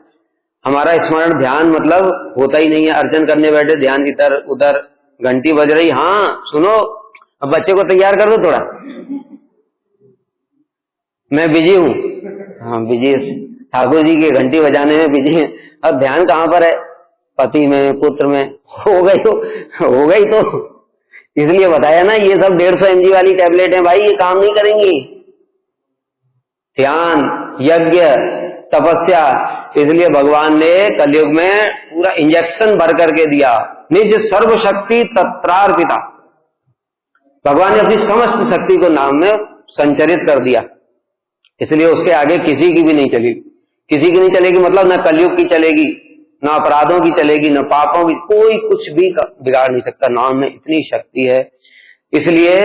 हमारा स्मरण ध्यान मतलब होता ही नहीं है, अर्चन करने बैठे ध्यान इधर उधर, घंटी बज रही, हाँ सुनो, अब बच्चे को तैयार कर दो थोड़ा, मैं बिजी हूं, हाँ बिजी, ठाकुर जी की घंटी बजाने में बिजी है। अब ध्यान कहां पर है? पति में, पुत्र में, हो गई तो इसलिए बताया ना, ये सब 150 mg वाली टैबलेट है भाई, ये काम नहीं करेंगी। ध्यान, यज्ञ, तपस्या। इसलिए भगवान ने कलयुग में पूरा इंजेक्शन भर करके दिया, निज सर्वशक्ति तत्रार्पिता। भगवान ने अपनी समस्त शक्ति को नाम में संचरित कर दिया, इसलिए उसके आगे किसी की भी नहीं चलेगी। किसी की नहीं चलेगी मतलब न कलयुग की चलेगी, न अपराधों की चलेगी, न पापों की, कोई कुछ भी बिगाड़ नहीं सकता। नाम में इतनी शक्ति है, इसलिए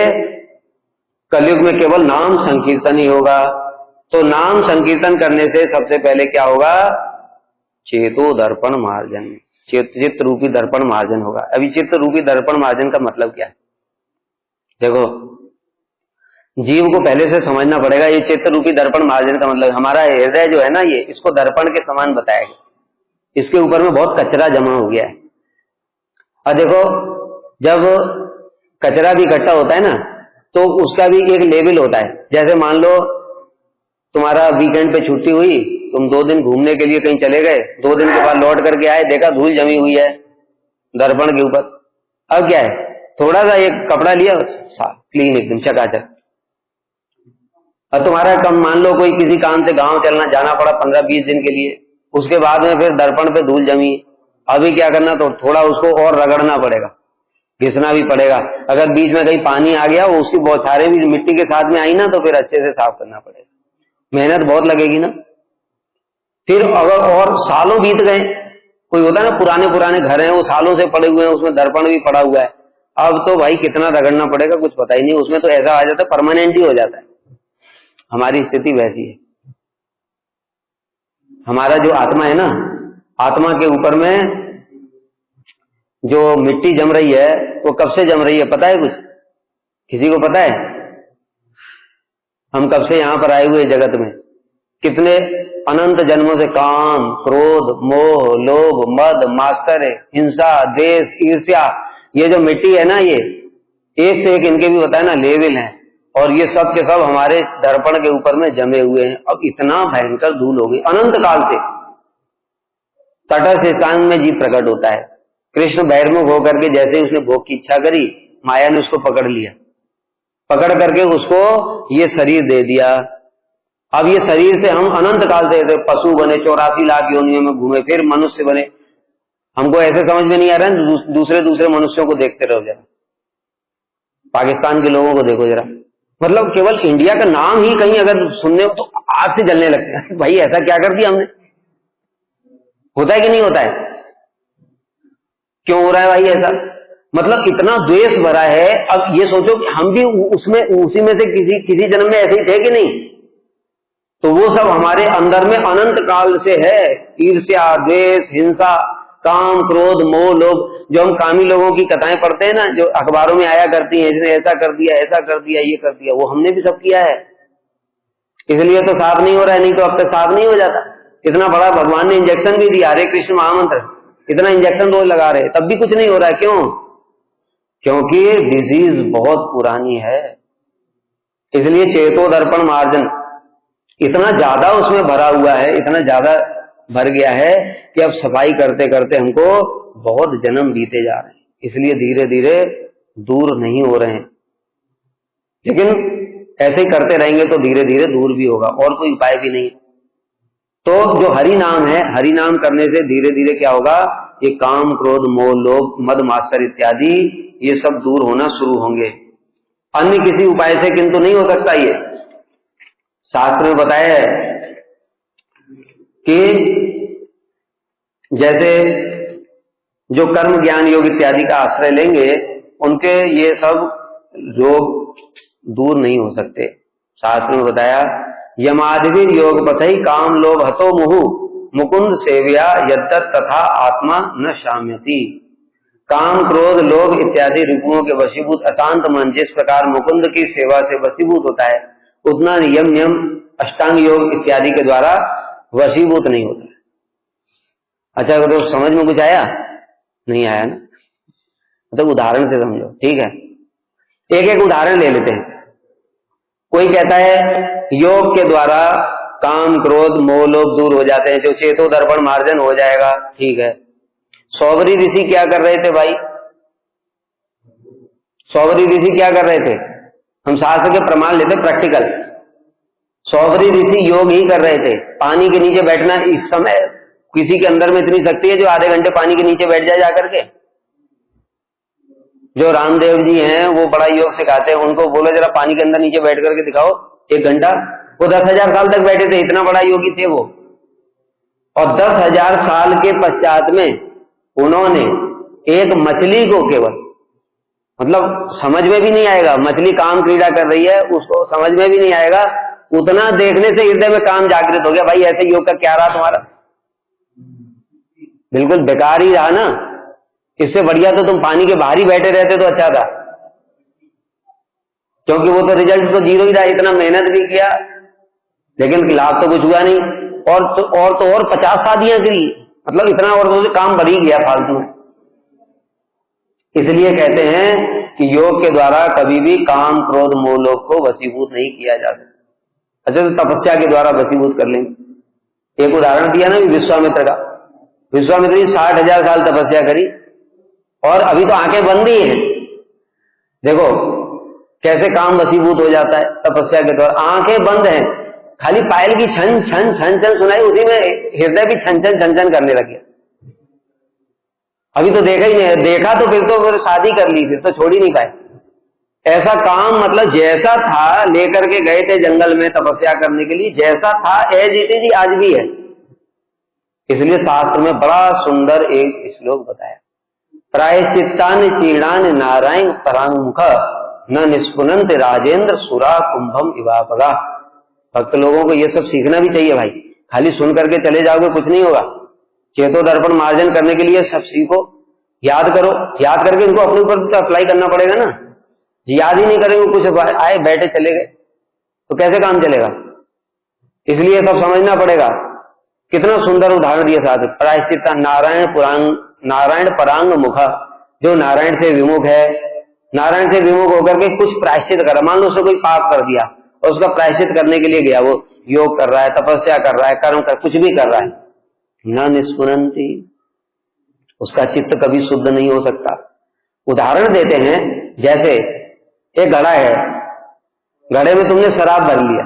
कलयुग में केवल नाम संकीर्तन ही होगा। तो नाम संकीर्तन करने से सबसे पहले क्या होगा? चेतो दर्पण मार्जन, चित्त रूपी दर्पण मार्जन होगा। अभी चित्त रूपी दर्पण मार्जन का मतलब क्या है? देखो, जीव को पहले से समझना पड़ेगा। ये चित्त रूपी दर्पण मार्जन का मतलब, हमारा हृदय जो है ना, ये इसको दर्पण के समान बताया गया। इसके ऊपर में बहुत कचरा जमा हो गया है। और देखो, जब कचरा भी इकट्ठा होता है ना, तो उसका भी एक लेवल होता है। जैसे मान लो तुम्हारा वीकेंड पे छुट्टी हुई, तुम 2 दिन घूमने के लिए कहीं चले गए, 2 दिन के बाद लौट करके आए, देखा धूल जमी हुई है दर्पण के ऊपर। अब क्या है, थोड़ा सा एक कपड़ा लिया, क्लीन एकदम चकाचक। और तुम्हारा कम मान लो कोई किसी काम से गांव चलना जाना पड़ा 15-20 दिन के लिए, उसके बाद में फिर दर्पण पे धूल जमी। अभी क्या करना, तो थोड़ा उसको और रगड़ना पड़ेगा, घिसना भी पड़ेगा। अगर बीच में कहीं पानी आ गया, वो उसकी बौछारें भी मिट्टी के साथ में आई ना, तो फिर अच्छे से साफ करना पड़ेगा। मेहनत बहुत लगेगी ना। फिर अगर और सालों बीत गए, कोई होता है ना पुराने घर हैं, वो सालों से पड़े हुए हैं, उसमें दर्पण भी पड़ा हुआ है, अब तो भाई कितना रगड़ना पड़ेगा कुछ पता ही नहीं। उसमें तो ऐसा आ जाता है, परमानेंट ही हो जाता है। हमारी स्थिति वैसी है। हमारा जो आत्मा है ना, आत्मा के ऊपर में जो मिट्टी जम रही है, वो कब से जम रही है पता है कुछ? किसी को पता है? हम कब से यहां पर आए हुए जगत में? कितने अनंत जन्मों से काम, क्रोध, मोह, लोभ, मद, मात्सर्य, हिंसा, द्वेष, ईर्ष्या, ये जो मिट्टी है ना, ये एक से एक इनके भी बताया ना लेवल है, और ये सब के सब हमारे दर्पण के ऊपर में जमे हुए हैं। अब इतना भयंकर धूल हो गई अनंत काल से। तटस्थ स्थान में जीव प्रकट होता है। कृष्ण बहिर्मुख होकर के जैसे ही उसने भोग की इच्छा करी, माया ने उसको पकड़ लिया, पकड़ करके उसको ये शरीर दे दिया। अब ये शरीर से हम अनंत काल से ऐसे पशु बने, 84 लाख योनियों में घूमे, फिर मनुष्य बने। हमको ऐसे समझ में नहीं आ रहा है, दूसरे मनुष्यों को देखते रहो जरा, पाकिस्तान के लोगों को देखो जरा, मतलब केवल इंडिया का नाम ही कहीं अगर सुनने हो तो आग से जलने लगते हैं। भाई ऐसा क्या कर दिया हमने? होता है कि नहीं होता है? क्यों हो रहा है भाई ऐसा? मतलब इतना द्वेष भरा है। अब ये सोचो कि हम भी उसमें उसी में से किसी जन्म में ऐसे ही थे कि नहीं? तो वो सब हमारे अंदर में अनंत काल से है। ईर्ष्या, द्वेष, हिंसा, काम, क्रोध, मोह, लोभ। जो हम कामी लोगों की कथाएं पढ़ते हैं ना, जो अखबारों में आया करती हैं, इसने ऐसा कर दिया, ऐसा कर दिया, ये कर दिया, वो हमने भी सब किया है। इसलिए तो साफ नहीं हो रहा है, नहीं तो अब तक साफ नहीं हो जाता। इतना बड़ा भगवान ने इंजेक्शन भी दिया, हरे कृष्ण महामंत्र, इतना इंजेक्शन रोज लगा रहे, तब भी कुछ नहीं हो रहा है। क्यों? क्योंकि डिजीज बहुत पुरानी है। इसलिए चेतो दर्पण मार्जन इतना ज्यादा उसमें भरा हुआ है, इतना ज्यादा भर गया है कि अब सफाई करते करते हमको बहुत जन्म बीते जा रहे हैं। इसलिए धीरे धीरे दूर नहीं हो रहे हैं, लेकिन ऐसे ही करते रहेंगे तो धीरे धीरे दूर भी होगा, और कोई उपाय भी नहीं। तो जो हरि नाम है, हरि नाम करने से धीरे धीरे क्या होगा? ये काम, क्रोध, मोह, लोभ, मद, मात्सर्य इत्यादि ये सब दूर होना शुरू होंगे। अन्य किसी उपाय से किंतु नहीं हो सकता। ये शास्त्र में बताया है कि जैसे जो कर्म ज्ञान योग इत्यादि का आश्रय लेंगे, उनके ये सब रोग दूर नहीं हो सकते। शास्त्र में बताया, यमादिवीर योग पथई काम लोभ हतो मुहु मुकुंद सेव्या यद्दत तथा आत्मा न शाम्यति। काम, क्रोध, लोभ इत्यादि रिपुओं के वशीभूत अशांत मन जिस प्रकार मुकुंद की सेवा से वशीभूत होता है, उतना नियम अष्टांग योग इत्यादि के द्वारा वशीभूत नहीं होता। अच्छा, अगर तो समझ में कुछ आया? नहीं आया ना? तो उदाहरण से समझो, ठीक है? एक एक उदाहरण ले लेते हैं। कोई कहता है योग के द्वारा काम, क्रोध, मोह, लोभ दूर हो जाते हैं, जो चेतो दर्पण मार्जन हो जाएगा, ठीक है। सौबरी ऋषि क्या कर रहे थे भाई? सौबरी ऋषि क्या कर रहे थे? हम शास्त्र के प्रमाण लेते, प्रैक्टिकल। सौबरी ऋषि योग ही कर रहे थे, पानी के नीचे बैठना। इस समय किसी के अंदर में इतनी शक्ति है जो आधे घंटे पानी के नीचे बैठ जाए जाकर के। जो रामदेव जी हैं वो बड़ा योग सिखाते हैं, उनको बोलो जरा पानी के अंदर नीचे बैठ करके दिखाओ 1 घंटा। वो 10,000 साल तक बैठे थे, इतना बड़ा योगी थे वो। और 10,000 साल के पश्चात में उन्होंने एक मछली को केवल, मतलब समझ में भी नहीं आएगा, मछली काम क्रीड़ा कर रही है उसको समझ में भी नहीं आएगा, उतना देखने से हृदय में काम जागृत हो गया। भाई ऐसे योग का क्या रहा तुम्हारा, बिल्कुल बेकार ही रहा ना। इससे बढ़िया तो तुम पानी के बाहर ही बैठे रहते तो अच्छा था, क्योंकि वो तो रिजल्ट तो 0 ही रहा। इतना मेहनत भी किया लेकिन लाभ तो कुछ हुआ नहीं। और 50 शादियां करी, मतलब इतना और तो काम बढ़ ही गया फालतू में। इसलिए कहते हैं कि योग के द्वारा कभी भी काम क्रोध मोह लोभ को वशीभूत नहीं किया जा सकता। अच्छा, तो तपस्या के द्वारा वशीभूत कर लेंगे। एक उदाहरण दिया ना विश्वामित्र का। विश्वामित्र जी 60,000 साल तपस्या करी और अभी तो आंखें बंद ही हैं। देखो कैसे काम वशीभूत हो जाता है तपस्या के द्वारा। आंखें बंद हैं, खाली पायल की छन छन छन छन सुनाई, उसी में हृदय भी छन छन छन छन करने लग गया। अभी तो देखा ही नहीं, देखा तो फिर शादी कर ली, फिर तो छोड़ ही नहीं पाए। ऐसा काम, मतलब जैसा था लेकर के गए थे जंगल में तपस्या करने के लिए, जैसा था एज इट इज आज भी है। इसलिए शास्त्र में बड़ा सुंदर एक श्लोक बताया, प्रायश्चित्तानि चीर्णानि नारायण परांमुख न निष्पुनन्ति राजेंद्र सुरा कुंभम इवापगा। भक्त लोगों को ये सब सीखना भी चाहिए भाई। खाली सुन करके चले जाओगे कुछ नहीं होगा। चेतो दर्पण मार्जन करने के लिए सब सीखो, याद करो, याद करके इनको अपने ऊपर तो अप्लाई करना पड़ेगा ना। याद ही नहीं करेंगे, कुछ आए बैठे चले गए तो कैसे काम चलेगा। इसलिए सब समझना पड़ेगा। कितना सुंदर उदाहरण दिया साथ, प्रायश्चित नारायण परांग मुख, जो नारायण से विमुख है, नारायण से विमुख होकर के कुछ प्रायश्चित कर, मान लो उसने कोई पाप कर दिया और उसका प्रायश्चित करने के लिए गया, वो योग कर रहा है, तपस्या कर रहा है, कर्म कर, कुछ भी कर रहा है, न निष्पुनन्ति, उसका चित्त कभी शुद्ध नहीं हो सकता। उदाहरण देते हैं, जैसे एक घड़ा है, घड़े में तुमने शराब भर लिया,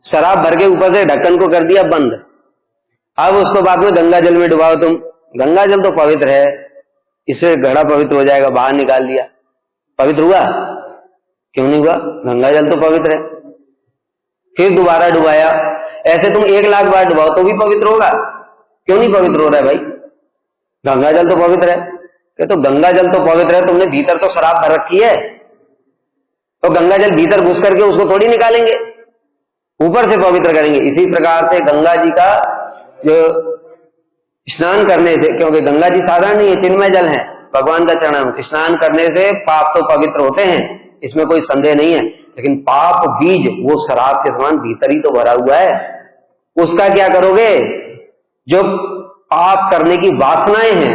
शराब भर के ऊपर से ढक्कन को कर दिया बंद। अब उसको बाद में गंगा जल में डुबाओ तुम, गंगा जल तो पवित्र है, इससे घड़ा पवित्र हो जाएगा, बाहर निकाल लिया, पवित्र हुआ? क्यों नहीं हुआ? गंगा जल तो पवित्र है। फिर दोबारा डुबाया, ऐसे तुम 1,00,000 बार डुबाओ तो भी पवित्र होगा? क्यों नहीं पवित्र हो रहा है भाई? गंगा जल तो पवित्र है। तो गंगा जल तो पवित्र है, तुमने भीतर तो शराब भर रखी है, तो गंगा जल भीतर घुस करके उसको थोड़ी निकालेंगे, ऊपर से पवित्र करेंगे। इसी प्रकार से गंगा जी का जो स्नान करने से, क्योंकि गंगा जी साधारण नहीं है, चिन्मय जल है, भगवान का चरण, स्नान करने से पाप तो पवित्र होते हैं, इसमें कोई संदेह नहीं है, लेकिन पाप बीज वो शराब के समान भीतर ही तो भरा हुआ है, उसका क्या करोगे? जो पाप करने की वासनाएं हैं,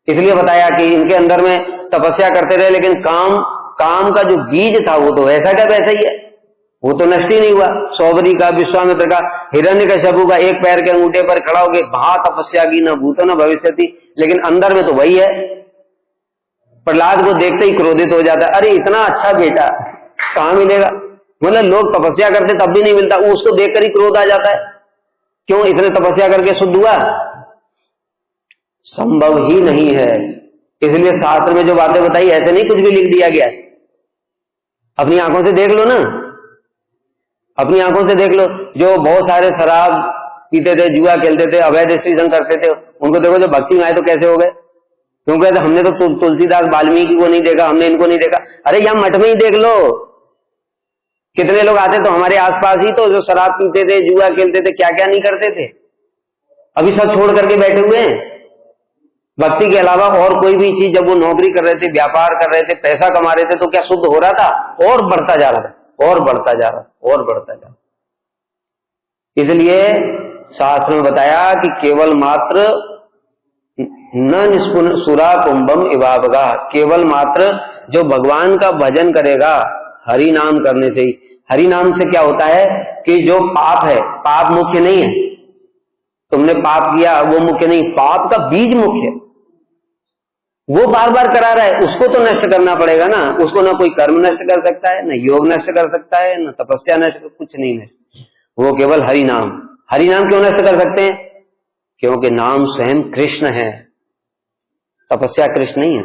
इसलिए बताया कि इनके अंदर में तपस्या करते रहे, लेकिन काम का जो बीज था वो तो वैसा का वैसा ही है, वो तो नष्ट ही नहीं हुआ। सौबरी का, विश्वामित्र का, हिरण्यकशिपु का, एक पैर के अंगूठे पर खड़ा हो गए, वहां तपस्या की, न भूतो न भविष्यति, लेकिन अंदर में तो वही है। प्रहलाद को देखते ही क्रोधित हो जाता है, अरे इतना अच्छा बेटा कहां मिलेगा? मतलब लोग तपस्या करते तब भी नहीं मिलता, उसको देखकर ही क्रोध आ जाता है। क्यों? इसने तपस्या करके शुद्ध हुआ? संभव ही नहीं है। इसलिए शास्त्र में जो बातें बताई ऐसे नहीं कुछ भी लिख दिया गया। अपनी आंखों से देख लो ना, अपनी आंखों से देख लो। जो बहुत सारे शराब पीते थे, जुआ खेलते थे, अवैध स्त्रीधन करते थे, उनको देखो जो भक्ति में आए तो कैसे हो गए। क्योंकि हमने तो तुलसीदास वाल्मीकि को नहीं देखा, हमने इनको नहीं देखा। अरे यहां मठ में ही देख लो, कितने लोग आते तो हमारे आसपास ही, तो जो शराब पीते थे, जुआ खेलते थे, क्या क्या नहीं करते थे, अभी सब छोड़ करके बैठे हुए हैं। भक्ति के अलावा और कोई भी चीज, जब वो नौकरी कर रहे थे, व्यापार कर रहे थे, पैसा कमा रहे थे, तो क्या शुद्ध हो रहा था? और बढ़ता जा रहा था, और बढ़ता जा रहा, और बढ़ता जा रहा। इसलिए शास्त्र में बताया कि केवल मात्र न निष्पुन सुरा कुंभम इवावगा, केवल मात्र जो भगवान का भजन करेगा हरि नाम करने से ही। हरि नाम से क्या होता है कि जो पाप है, पाप मुख्य नहीं है, तुमने पाप किया वो मुख्य नहीं, पाप का बीज मुख्य है। वो बार बार करा रहा है, उसको तो नष्ट करना पड़ेगा ना। उसको ना कोई कर्म नष्ट कर सकता है, न योग नष्ट कर सकता है, न तपस्या नष्ट, कुछ नहीं नष्ट। वो केवल हरि नाम। हरि नाम क्यों नष्ट कर सकते हैं? क्योंकि नाम स्वयं कृष्ण है, तपस्या कृष्ण नहीं है।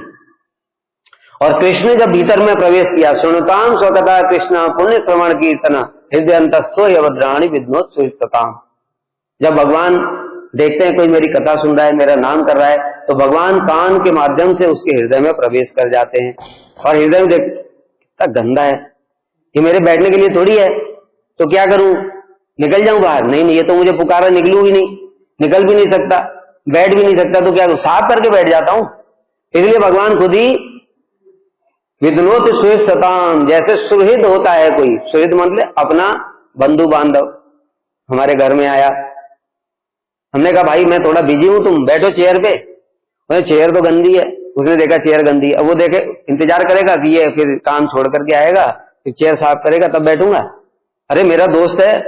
और कृष्ण जब भीतर में प्रवेश किया, सुनताम स्वकथा कृष्ण पुण्य श्रवण कीर्तना हृदय अंतस्थो यवद्राणी विद्नोत सुहितताम। जब भगवान देखते हैं कोई मेरी कथा सुन रहा है, मेरा नाम कर रहा है, तो भगवान कान के माध्यम से उसके हृदय में प्रवेश कर जाते हैं। और हृदय में देख कितना गंदा है, ये मेरे बैठने के लिए थोड़ी है, तो क्या करूं, निकल जाऊं बाहर? नहीं नहीं, ये तो मुझे पुकारा, निकलूं भी नहीं, निकल भी नहीं सकता, बैठ भी नहीं सकता, तो क्या करूं, साफ करके बैठ जाता हूं। इसलिए भगवान खुद ही विद्नोत सुहित सताम, जैसे सुहृद होता है कोई, सुहृद मतलब अपना बंधु बांधव हमारे घर में आया, हमने कहा भाई मैं थोड़ा बिजी हूं, तुम बैठो चेयर पे। चेयर तो गंदी है, उसने देखा चेयर गंदी है, अब वो देखे इंतजार करेगा कि ये फिर काम छोड़ करके आएगा, फिर चेयर साफ करेगा तब बैठूंगा। अरे मेरा दोस्त है,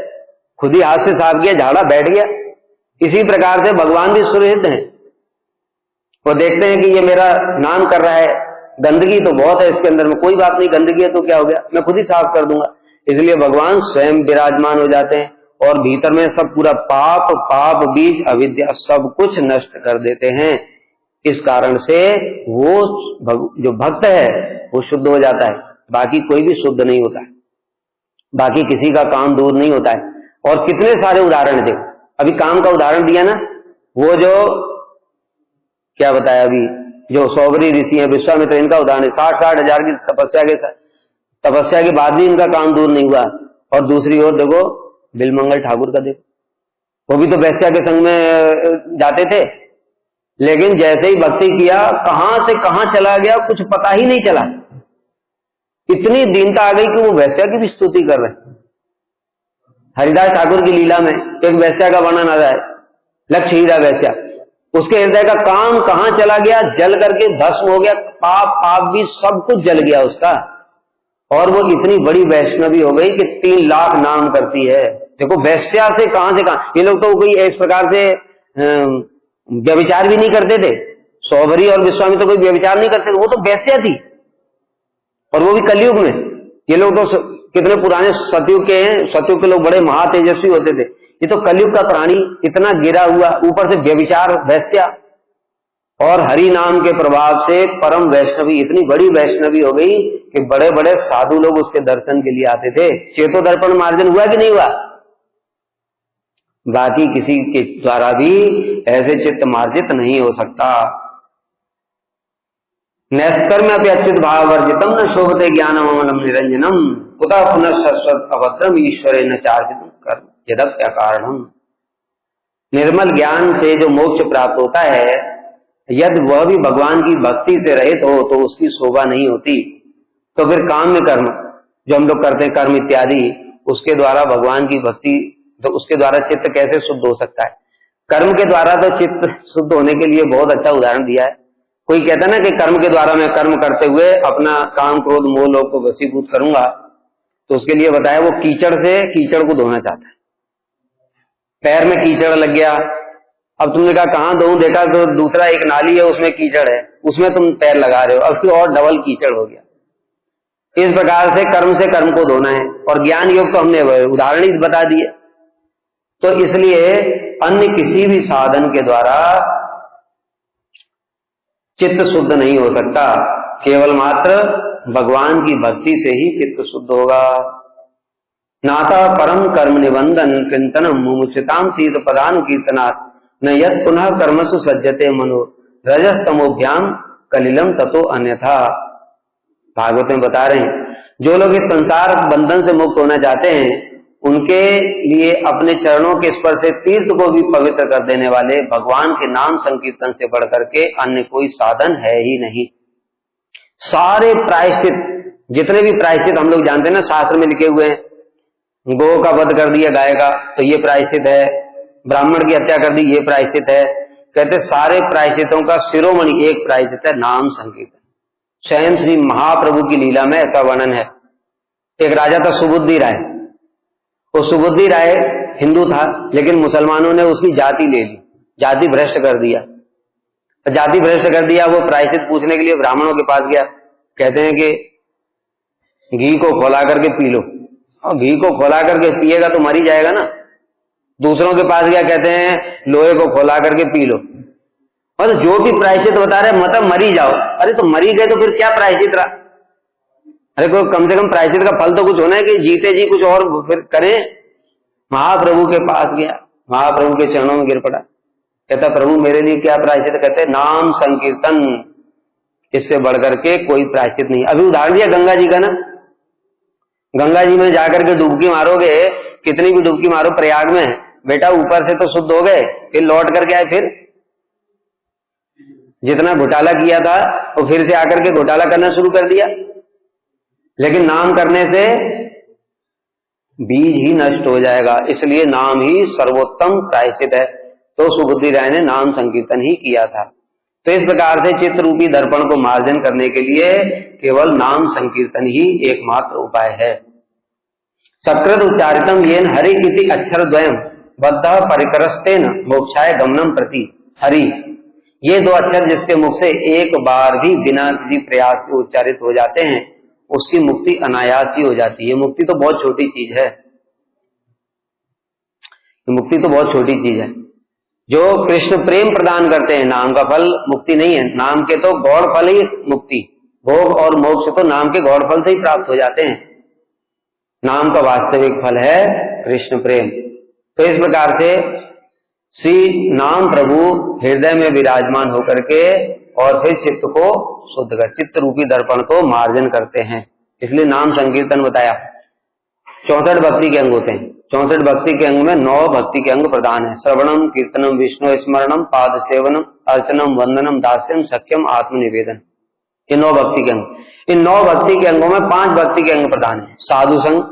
खुद ही हाथ से साफ किया, झाड़ा, बैठ गया। इसी प्रकार से भगवान भी सुहृद हैं। वो देखते हैं कि ये मेरा नाम कर रहा है, गंदगी तो बहुत है इसके अंदर में, कोई बात नहीं, गंदगी है तो क्या हो गया, मैं खुद ही साफ कर दूंगा। इसलिए भगवान स्वयं विराजमान हो जाते हैं और भीतर में सब पूरा पाप बीज अविद्या सब कुछ नष्ट कर देते हैं। इस कारण से वो जो भक्त है वो शुद्ध हो जाता है, बाकी कोई भी शुद्ध नहीं होता है, बाकी किसी का काम दूर नहीं होता है। और कितने सारे उदाहरण थे, अभी काम का उदाहरण दिया ना, वो जो क्या बताया अभी, जो सौबरी ऋषि है, विश्वामित्र, इनका उदाहरण 60 हजार की तपस्या के बाद भी इनका काम दूर नहीं हुआ। और दूसरी ओर देखो बिलमंगल ठाकुर का, देखो वो भी तो वैश्या के संग में जाते थे, लेकिन जैसे ही भक्ति किया कहां से कहां चला गया कुछ पता ही नहीं चला। इतनी दीनता आ गई कि वो वैश्या की भी स्तुति कर रहे हैं। हरिदास ठाकुर की लीला में एक वैश्या का वर्णन आ रहा है, लक्ष्य हीरा वैश्या, उसके हृदय का काम कहां चला गया, जल करके भस्म हो गया, पाप भी सब कुछ जल गया उसका। और वो इतनी बड़ी वैष्णवी हो गई कि 3 लाख नाम करती है। देखो वैश्या से कहां, ये लोग तो कोई इस प्रकार से व्यभिचार भी नहीं करते थे, सौभरी और विश्वामित्र कोई व्यभिचार नहीं करते थे, वो तो वैश्या थी, और वो भी कलयुग में। ये लोग तो कितने पुराने सतयुग के हैं, सतयुग के लोग बड़े महातेजस्वी होते थे, ये तो कलयुग का प्राणी, इतना गिरा हुआ, ऊपर से व्यभिचार, वैश्या। और हरि नाम के प्रभाव से परम वैष्णवी, इतनी बड़ी वैष्णवी हो गई कि बड़े बड़े साधु लोग उसके दर्शन के लिए आते थे। चेतो दर्पण मार्जन हुआ कि नहीं हुआ? बाकी किसी के द्वारा भी ऐसे चित्त मार्जित नहीं हो सकता। नैष्कर्म्य अच्युत भाव वर्जितम न शोभते ज्ञानम अमलम निरंजनम कुतः पुनः शाश्वत अभद्रम ईश्वरे न चार्जितम कर्म यदप्य कारणम। निर्मल ज्ञान से जो मोक्ष प्राप्त होता है, यदि वह भी भगवान की भक्ति से रहित हो तो उसकी शोभा नहीं होती। तो फिर काम में कर्म जो हम लोग करते हैं, कर्म इत्यादि, उसके द्वारा भगवान की भक्ति, तो उसके द्वारा चित्त कैसे शुद्ध हो सकता है? कर्म के द्वारा तो चित्त शुद्ध होने के लिए बहुत अच्छा उदाहरण दिया है। कोई कहता है ना कि कर्म के द्वारा मैं कर्म करते हुए अपना काम क्रोध मोह लोभ को वशीभूत करूंगा, तो उसके लिए बताया वो कीचड़ से कीचड़ को धोना चाहता है। पैर में कीचड़ लग गया, अब तुमने कहा कहां धोऊं, देखा तो दूसरा एक नाली है उसमें कीचड़ है, उसमें तुम पैर लगा रहे हो, अब फिर और डबल कीचड़ हो गया। इस प्रकार से कर्म को धोना है। और ज्ञान योग तो हमने उदाहरण ही बता दिए। तो इसलिए अन्य किसी भी साधन के द्वारा चित्त शुद्ध नहीं हो सकता, केवल मात्र भगवान की भक्ति से ही चित्त शुद्ध होगा। नाता परम कर्म निबंधन चिंतनम मुमुचिताम तीर्थ पदान कीर्तनात् न यद पुनः कर्मसु सज्जते मनो रजस्तमोभ्याम कलिलम ततो अन्यथा। भागवत में बता रहे हैं, जो लोग इस संसार बंधन से मुक्त होना चाहते हैं, उनके लिए अपने चरणों के स्पर्श से तीर्थ को भी पवित्र कर देने वाले भगवान के नाम संकीर्तन से बढ़कर के अन्य कोई साधन है ही नहीं। सारे प्रायश्चित, जितने भी प्रायश्चित हम लोग जानते हैं ना, शास्त्र में लिखे हुए हैं, गौ का वध कर दिया गाय का तो ये प्रायश्चित है, ब्राह्मण की हत्या कर दी ये प्रायश्चित है। कहते सारे प्रायश्चितों का शिरोमणि एक प्रायश्चित है, नाम संकीर्तन। स्वयं श्री महाप्रभु की लीला में ऐसा वर्णन है। एक राजा था सुबुद्धि राय, वो सुबुद्धि राय हिंदू था, लेकिन मुसलमानों ने उसकी जाति ले ली, जाति भ्रष्ट कर दिया। जाति भ्रष्ट कर दिया। वो प्रायश्चित पूछने के लिए ब्राह्मणों के पास गया, कहते हैं कि घी को खौला करके पी लो। और घी को खौला करके पिएगा तो मर ही जाएगा ना। दूसरों के पास गया, कहते हैं लोहे को खौला करके पी लो। और जो भी प्रायश्चित बता रहे मतलब मर ही जाओ। अरे तो मरी गए तो फिर क्या प्रायश्चित रहा? अरे कोई कम से कम प्रायश्चित का फल तो कुछ होना है कि जीते जी कुछ और फिर करें। महाप्रभु के पास गया, महाप्रभु के चरणों में गिर पड़ा, कहता प्रभु मेरे लिए क्या प्रायश्चित? कहते नाम संकीर्तन, इससे बढ़कर के कोई प्रायश्चित नहीं। अभी उदाहरण दिया गंगा जी का ना, गंगा जी में जाकर के डुबकी मारोगे, कितनी भी डुबकी मारो प्रयाग में, बेटा ऊपर से तो शुद्ध हो गए, फिर लौट करके आए, फिर जितना घोटाला किया था वो फिर से आकर के घोटाला करना शुरू कर दिया। लेकिन नाम करने से बीज ही नष्ट हो जाएगा, इसलिए नाम ही सर्वोत्तम प्रायश्चित है। तो सुबुद्धि राय ने नाम संकीर्तन ही किया था। तो इस प्रकार से चित्त रूपी दर्पण को मार्जन करने के लिए केवल नाम संकीर्तन ही एकमात्र उपाय है। सकृत उच्चारितम येन हरि इति अक्षर द्वयम बद्ध परिकरस्तेन मोक्षाय गमनम प्रति हरि, ये दो अक्षर जिसके मुख से एक बार भी बिना किसी प्रयास के उच्चारित हो जाते हैं, उसकी मुक्ति अनायास ही हो जाती है। मुक्ति तो बहुत छोटी चीज है, मुक्ति तो बहुत छोटी चीज है। जो कृष्ण प्रेम प्रदान करते हैं, नाम का फल मुक्ति नहीं है, नाम के तो गौड़ फल ही मुक्ति, भोग और मोक्ष तो नाम के गौड़ फल से ही प्राप्त हो जाते हैं। नाम का वास्तविक फल है कृष्ण प्रेम। तो इस प्रकार से श्री नाम प्रभु हृदय में विराजमान होकर के और फिर चित्त को शुद्ध कर, चित्त रूपी दर्पण को मार्जन करते हैं। इसलिए नाम संकीर्तन बताया। 64 भक्ति के अंग होते हैं। 64 भक्ति के अंग में 9 भक्ति के अंग प्रधान है। श्रवणम, कीर्तनम, विष्णु स्मरणम, पाद सेवनम, अर्चनम, वंदनम, दास्यम, सख्यम, आत्मनिवेदन, ये 9 भक्ति के अंग। इन 9 भक्ति के अंगों में 5 भक्ति के अंग प्रधान है। साधु संग,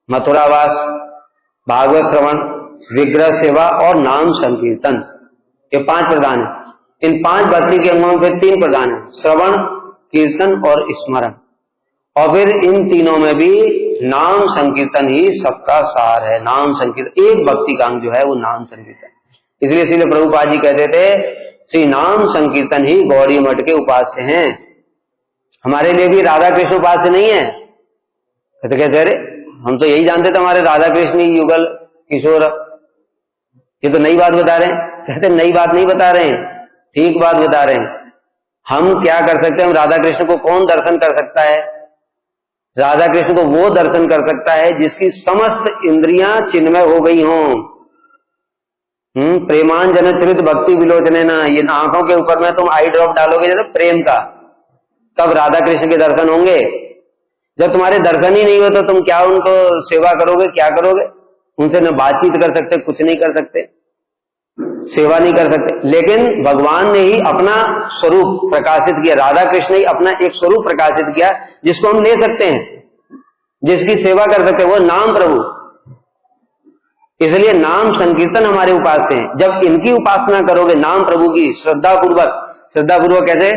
मथुरावास, भागवत श्रवण, विग्रह सेवा और नाम संकीर्तन, ये 5 प्रधान है। इन 5 भक्ति के अंगों में फिर 3 प्रधान है, श्रवण, कीर्तन और स्मरण। और फिर इन तीनों में भी नाम संकीर्तन ही सबका सार है। नाम संकीर्तन, एक भक्ति का अंग जो है वो नाम संकीर्तन। इसलिए प्रभुपाद जी कहते थे श्री नाम संकीर्तन ही गौड़ी मठ के उपास्य हैं। हमारे लिए भी राधा कृष्ण उपास्य नहीं है। तो कहते अरे हम तो यही जानते थे हमारे राधा कृष्ण युगल किशोर, ये तो नई बात बता रहे हैं। कहते नई बात नहीं बता रहे हैं, ठीक बात बता रहे हैं। हम क्या कर सकते हैं? हम राधा कृष्ण को कौन दर्शन कर सकता है? राधा कृष्ण को वो दर्शन कर सकता है जिसकी समस्त इंद्रियां चिन्मय हो गई हों। प्रेमांजन चरित भक्ति विलोचने ना, ये आंखों के ऊपर में तुम आई ड्रॉप डालोगे जैसे प्रेम का, तब राधा कृष्ण के दर्शन होंगे। जब तुम्हारे दर्शन ही नहीं हो तो तुम क्या उनको सेवा करोगे? क्या करोगे? उनसे न बातचीत कर सकते, कुछ नहीं कर सकते, सेवा नहीं कर सकते। लेकिन भगवान ने ही अपना स्वरूप प्रकाशित किया, राधा कृष्ण ही अपना एक स्वरूप प्रकाशित किया जिसको हम ले सकते हैं, जिसकी सेवा कर सकते हैं, वो नाम प्रभु। इसलिए नाम संकीर्तन हमारे उपास्य हैं। जब इनकी उपासना करोगे नाम प्रभु की श्रद्धा पूर्वक कैसे?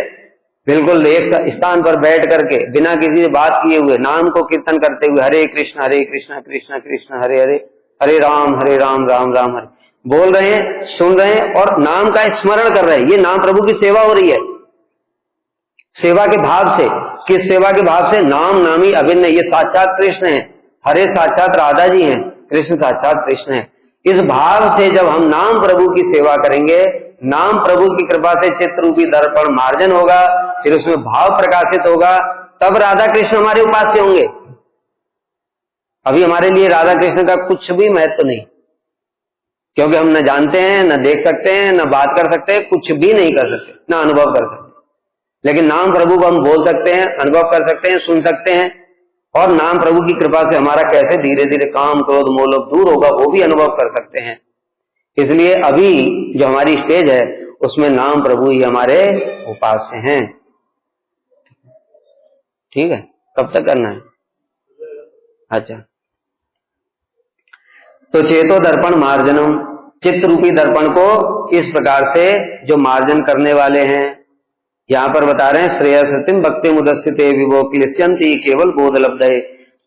बिल्कुल एक स्थान पर बैठ करके बिना किसी से बात किए हुए नाम को कीर्तन करते हुए हरे कृष्ण कृष्ण कृष्ण हरे हरे, हरे राम राम राम हरे बोल रहे हैं, सुन रहे हैं और नाम का स्मरण कर रहे हैं, ये नाम प्रभु की सेवा हो रही है। सेवा के भाव से, किस सेवा के भाव से? नाम नामी अभिन्न, ये साक्षात कृष्ण है, हरे साक्षात राधा जी हैं, कृष्ण साक्षात कृष्ण है। इस भाव से जब हम नाम प्रभु की सेवा करेंगे, नाम प्रभु की कृपा से चित्त रूपी दर्पण मार्जन होगा, फिर उसमें भाव प्रकाशित होगा, तब राधा कृष्ण हमारे उपास्य होंगे। अभी हमारे लिए राधा कृष्ण का कुछ भी महत्व नहीं, क्योंकि हम न जानते हैं, न देख सकते हैं, न बात कर सकते हैं, कुछ भी नहीं कर सकते, न अनुभव कर सकते। लेकिन नाम प्रभु को हम बोल सकते हैं, अनुभव कर सकते हैं, सुन सकते हैं, और नाम प्रभु की कृपा से हमारा कैसे धीरे धीरे काम क्रोध मोह दूर होगा वो भी अनुभव कर सकते हैं। इसलिए अभी जो हमारी स्टेज है उसमें नाम प्रभु ही हमारे उपास्य हैं। ठीक है, कब तक करना है? अच्छा, तो चेतो दर्पण मार्जनम, चित्त रूपी दर्पण को इस प्रकार से जो मार्जन करने वाले हैं, यहां पर बता रहे हैं श्रेयसतिम भक्ति मुदस्सिते विभो क्लेश्यन्ति केवल बोध लब्धये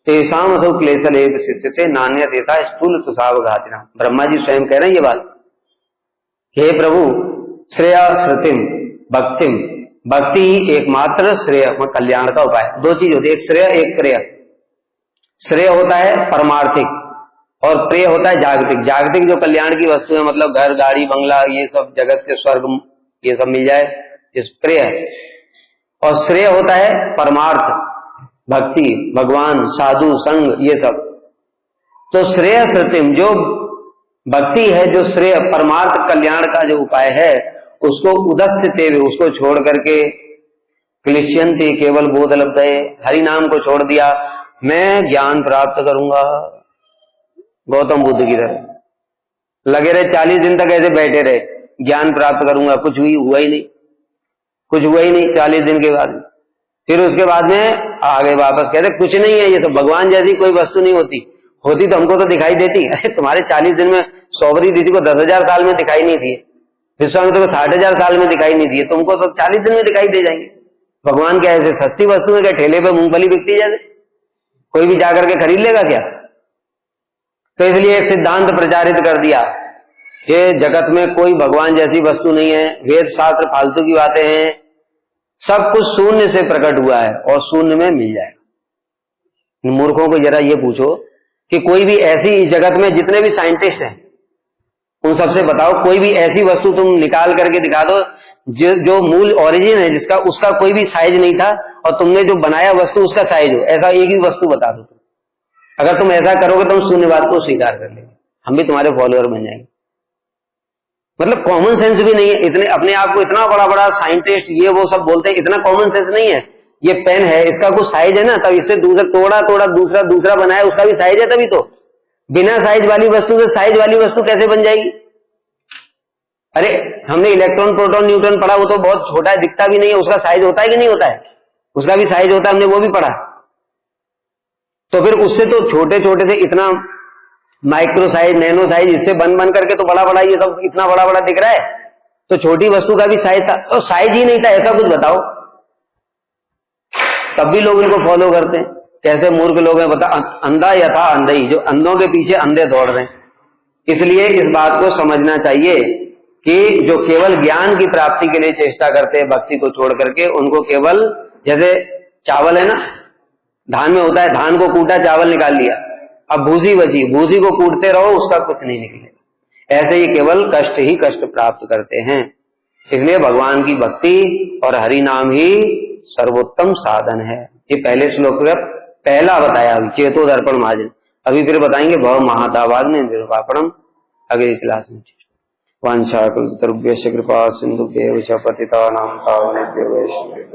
तेषाम असौ क्लेशलेप शिष्यते नान्य देता स्थूल तुषावघातिना। ब्रह्मा जी स्वयं कह रहे हैं ये बात, हे प्रभु श्रेयसतिम, भक्तिम, भक्ति ही एकमात्र श्रेय कल्याण का उपाय। दो चीज होती है, एक श्रेय एक प्रेय। श्रेय होता है परमार्थिक और प्रेय होता है जागतिक। जागतिक जो कल्याण की वस्तु है, मतलब घर गाड़ी बंगला ये सब जगत के स्वर्ग ये सब मिल जाए, इस प्रेय। और श्रेय होता है परमार्थ, भक्ति, भगवान, साधु संग ये सब। तो श्रेय श्रुतिम जो भक्ति है, जो श्रेय परमार्थ कल्याण का जो उपाय है, उसको उदस्यते हुए उसको छोड़ करके क्लिश्यंते केवल बोध लब्धये, हरि नाम को छोड़ दिया, मैं ज्ञान प्राप्त करूंगा। गौतम बुद्ध की तरह लगे रहे 40 दिन तक ऐसे बैठे रहे, ज्ञान प्राप्त करूंगा, कुछ हुआ ही नहीं, कुछ हुआ ही नहीं 40 दिन के बाद। फिर उसके बाद में आ गए वापस, कहते कुछ नहीं है, ये तो भगवान जैसी कोई वस्तु नहीं होती, होती तो हमको तो दिखाई देती। अरे तुम्हारे 40 दिन में सौबरी दीदी को 10,000 साल में दिखाई नहीं दिए, विश्वामित्र को 60,000 साल में दिखाई नहीं दिए, तुमको तो 40 दिन में दिखाई दे जाएंगे। भगवान क्या ऐसे सस्ती वस्तु है क्या? ठेले पे मूंगफली बिकती जैसे कोई भी जाकर के खरीद लेगा क्या? तो इसलिए एक सिद्धांत प्रचारित कर दिया कि जगत में कोई भगवान जैसी वस्तु नहीं है, वेद शास्त्र फालतू की बातें हैं, सब कुछ शून्य से प्रकट हुआ है और शून्य में मिल जाएगा। मूर्खों को जरा ये पूछो कि कोई भी ऐसी जगत में जितने भी साइंटिस्ट हैं उन सबसे बताओ, कोई भी ऐसी वस्तु तुम निकाल करके दिखा दो जो मूल ओरिजिन है जिसका, उसका कोई भी साइज नहीं था और तुमने जो बनाया वस्तु उसका साइज हो, ऐसा एक ही वस्तु बता दो। अगर तुम ऐसा करोगे तो हम शून्यवाद को स्वीकार कर लेंगे, हम भी तुम्हारे फॉलोअर बन जाएंगे। मतलब कॉमन सेंस भी नहीं है, इतने अपने आप को इतना बड़ा बड़ा साइंटिस्ट ये वो सब बोलते हैं, इतना कॉमन सेंस नहीं है। ये पेन है, इसका कुछ साइज है ना, तब इससे दूसरा तोड़ा दूसरा बनाया, उसका भी साइज है तभी तो। बिना साइज वाली वस्तु से साइज वाली वस्तु कैसे बन जाएगी? अरे हमने इलेक्ट्रॉन प्रोटॉन न्यूट्रॉन पढ़ा, वो तो बहुत छोटा है, दिखता भी नहीं है, उसका साइज होता है कि नहीं होता है? उसका भी साइज होता है, हमने वो भी पढ़ा। तो फिर उससे तो छोटे छोटे से इतना माइक्रो साइज, नैनो साइज, इससे बन करके तो बड़ा बड़ा ये सब इतना बड़ा बड़ा दिख रहा है, तो छोटी वस्तु का भी साइज था, तो साइज ही नहीं था, ऐसा कुछ बताओ। तब भी लोग इनको फॉलो करते हैं। कैसे मूर्ख लोग हैं बता, अंधा यथा अंधई, जो अंधों के पीछे अंधे दौड़ रहे हैं। इसलिए इस बात को समझना चाहिए कि जो केवल ज्ञान की प्राप्ति के लिए चेष्टा करते हैं भक्ति को छोड़ करके, उनको केवल जैसे चावल है ना, धान में होता है, धान को कूटा चावल निकाल लिया, अब भूसी बची, भूसी को कूटते रहो उसका कुछ नहीं निकलेगा। ऐसे ही केवल कष्ट ही कष्ट प्राप्त करते हैं। इसलिए भगवान की भक्ति और हरि नाम ही सर्वोत्तम साधन है। ये पहले श्लोक में पहला बताया, अभी चेतो दर्पण महाजन, अभी फिर बताएंगे भव महातावाद में निर्वापणम अगली क्लास में। वांछा कल्पतरुभ्यश्च कृपा सिंधुभ्यैव च पतितानां पावनेभ्यो वैष्णवेभ्यो